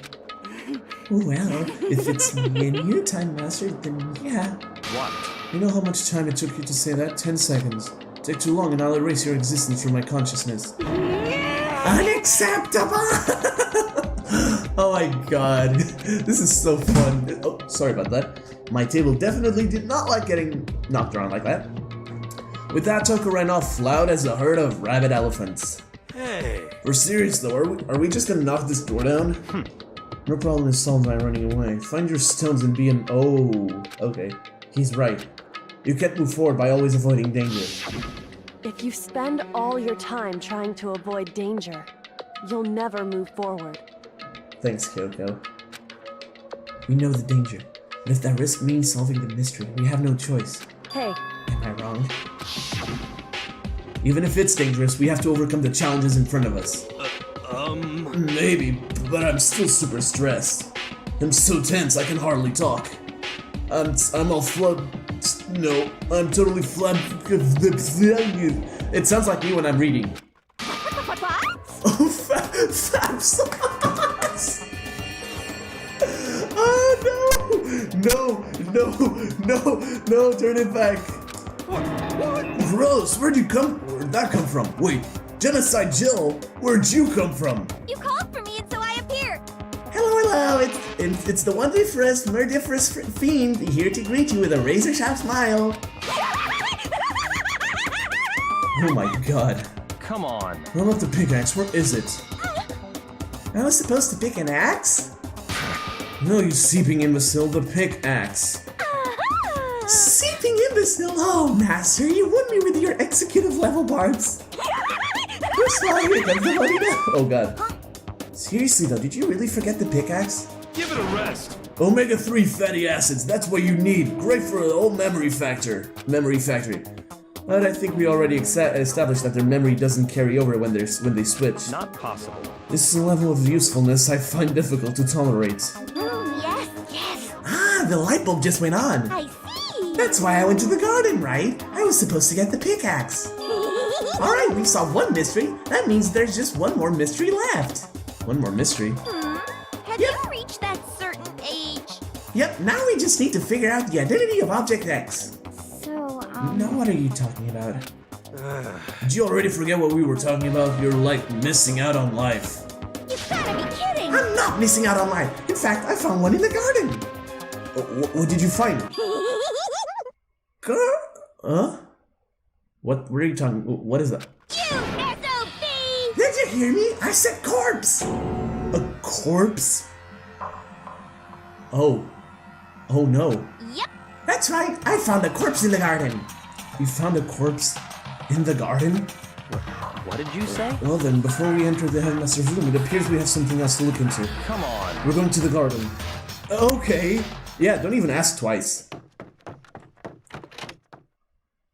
[SPEAKER 1] Well, if it's me and you time, Master, then yeah.
[SPEAKER 6] What?
[SPEAKER 1] You know how much time it took you to say that? 10 seconds. Take too long and I'll erase your existence from my consciousness. Unacceptable! Oh my god. This is so fun. Oh, sorry about that. My table definitely did not like getting knocked around like that. With that, Kyoko ran off loud as a herd of rabid elephants.
[SPEAKER 3] Hey.
[SPEAKER 1] We're serious though, are we just gonna knock this door down? No problem is solved by running away. Find your stones and be an— oh, okay. He's right. You can't move forward by always avoiding danger.
[SPEAKER 2] If you spend all your time trying to avoid danger, you'll never move forward.
[SPEAKER 1] Thanks, Kyoko. We know the danger, but if that risk means solving the mystery, we have no choice.
[SPEAKER 2] Hey,
[SPEAKER 1] Am I wrong? Even if it's dangerous, we have to overcome the challenges in front of us. Maybe, but I'm still super stressed. I'm so tense I can hardly talk. I'm all no, I'm totally It sounds like me when I'm reading. Oh, fab sauce! Oh no, turn it back. What? Gross, where'd that come from? Wait, Genocide Jill, where'd you come from?
[SPEAKER 4] You called for me and so I appeared.
[SPEAKER 1] Hello, it's the wonderful, murderous fiend here to greet you with a razor-sharp smile. Oh my god.
[SPEAKER 6] Come on.
[SPEAKER 1] I love the pickaxe, where is it? I was supposed to pick an axe? No, you seeping imbecile, the pickaxe. Seeping imbecile? Oh, master, you won me with your executive level barbs. First of all, here comes the money now. Oh god. Seriously though, did you really forget the pickaxe?
[SPEAKER 3] Give it a rest.
[SPEAKER 1] Omega-3 fatty acids, that's what you need. Great for the whole memory factory. But I think we already established that their memory doesn't carry over when they switch.
[SPEAKER 6] Not possible.
[SPEAKER 1] This is a level of usefulness I find difficult to tolerate.
[SPEAKER 4] Yes.
[SPEAKER 1] Ah, the light bulb just went on.
[SPEAKER 4] I see.
[SPEAKER 1] That's why I went to the garden, right? I was supposed to get the pickaxe. Alright, we solved one mystery. That means there's just one more mystery left. One more mystery?
[SPEAKER 4] Have you reached that certain age?
[SPEAKER 1] Yep, now we just need to figure out the identity of Object X.
[SPEAKER 4] So,
[SPEAKER 1] Now what are you talking about? Did you already forget what we were talking about? You're like missing out on life.
[SPEAKER 4] You've gotta be kidding!
[SPEAKER 1] I'm not missing out on life. In fact, I found one in the garden. What did you find? Girl? Huh? What were you talking? What is that?
[SPEAKER 4] You SOB!
[SPEAKER 1] Did you hear me? I said corpse! A corpse? Oh. Oh no.
[SPEAKER 4] Yep.
[SPEAKER 1] That's right, I found a corpse in the garden. You found a corpse in the garden?
[SPEAKER 6] What did you say?
[SPEAKER 1] Well then, before we enter the headmaster's room, it appears we have something else to look into.
[SPEAKER 6] Come on.
[SPEAKER 1] We're going to the garden. Okay. Yeah, don't even ask twice.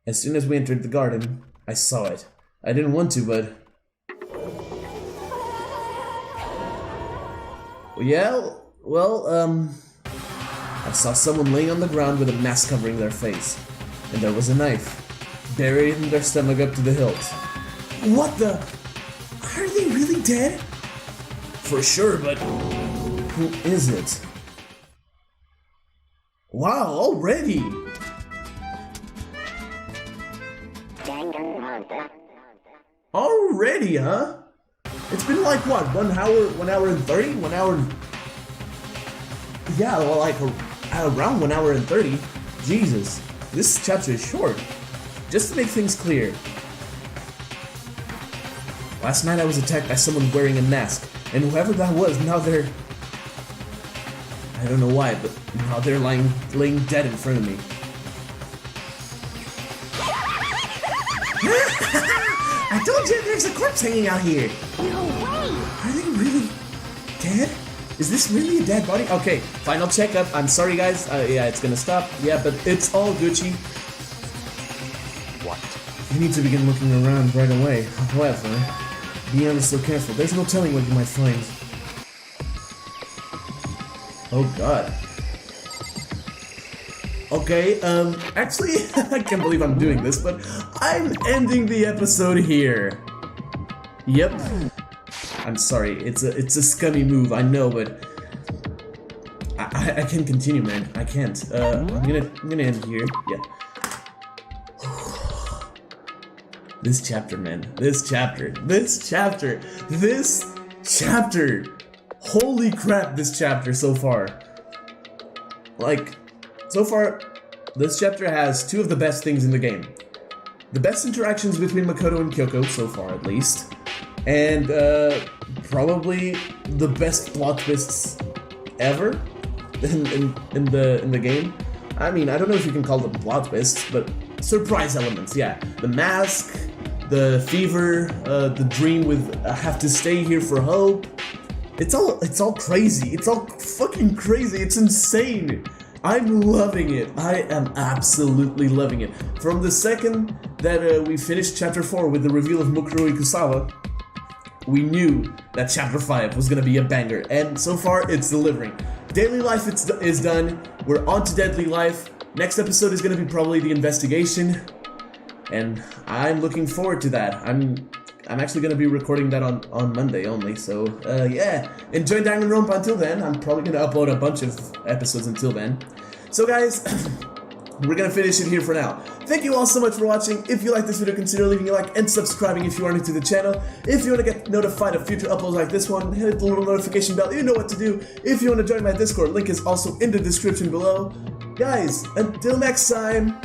[SPEAKER 1] As soon as we entered the garden, I saw it. I didn't want to, but... Yeah, well, I saw someone laying on the ground with a mask covering their face. And there was a knife, buried in their stomach up to the hilt. What the? Are they really dead? For sure, but who is it? Wow, already! Already, huh? It's been like what, 1 hour and 30? 1 hour. Yeah, well, like around 1 hour and 30. Jesus, this chapter is short. Just to make things clear. Last night I was attacked by someone wearing a mask, and whoever that was, now they're... I don't know why, but now they're laying dead in front of me. I told you there's a corpse hanging out here!
[SPEAKER 4] No way!
[SPEAKER 1] Are they really dead? Is this really a dead body? Okay, final checkup. I'm sorry guys, yeah, it's gonna stop. Yeah, but it's all Gucci.
[SPEAKER 6] What?
[SPEAKER 1] You need to begin looking around right away. However, be ever so careful. There's no telling what you might find. Oh god. Okay, actually, I can't believe I'm doing this, but I'm ending the episode here. Yep. I'm sorry, it's a scummy move, I know, but I can't continue, man. I can't. I'm gonna end here. Yeah. This chapter, man. This chapter. Holy crap, this chapter so far. Like, so far, this chapter has two of the best things in the game. The best interactions between Makoto and Kyoko, so far at least. And, probably the best plot twists ever in the game. I mean, I don't know if you can call them plot twists, but surprise elements, yeah. The mask, the fever, the dream with I have to stay here for hope. It's all crazy. It's all fucking crazy. It's insane. I'm loving it. I am absolutely loving it. From the second that we finished chapter 4 with the reveal of Mukuro Ikusawa, we knew that chapter 5 was gonna be a banger, and so far it's delivering. Daily life is done. We're on to deadly life. Next episode is gonna be probably the investigation, and I'm looking forward to that. I'm actually gonna be recording that on Monday only, so yeah. Enjoy Danganronpa until then. I'm probably gonna upload a bunch of episodes until then. So guys, we're gonna finish it here for now. Thank you all so much for watching. If you like this video, consider leaving a like and subscribing if you are new to the channel. If you want to get notified of future uploads like this one, hit the little notification bell. You know what to do. If you want to join my Discord, link is also in the description below. Guys, until next time,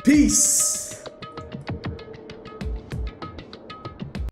[SPEAKER 1] peace!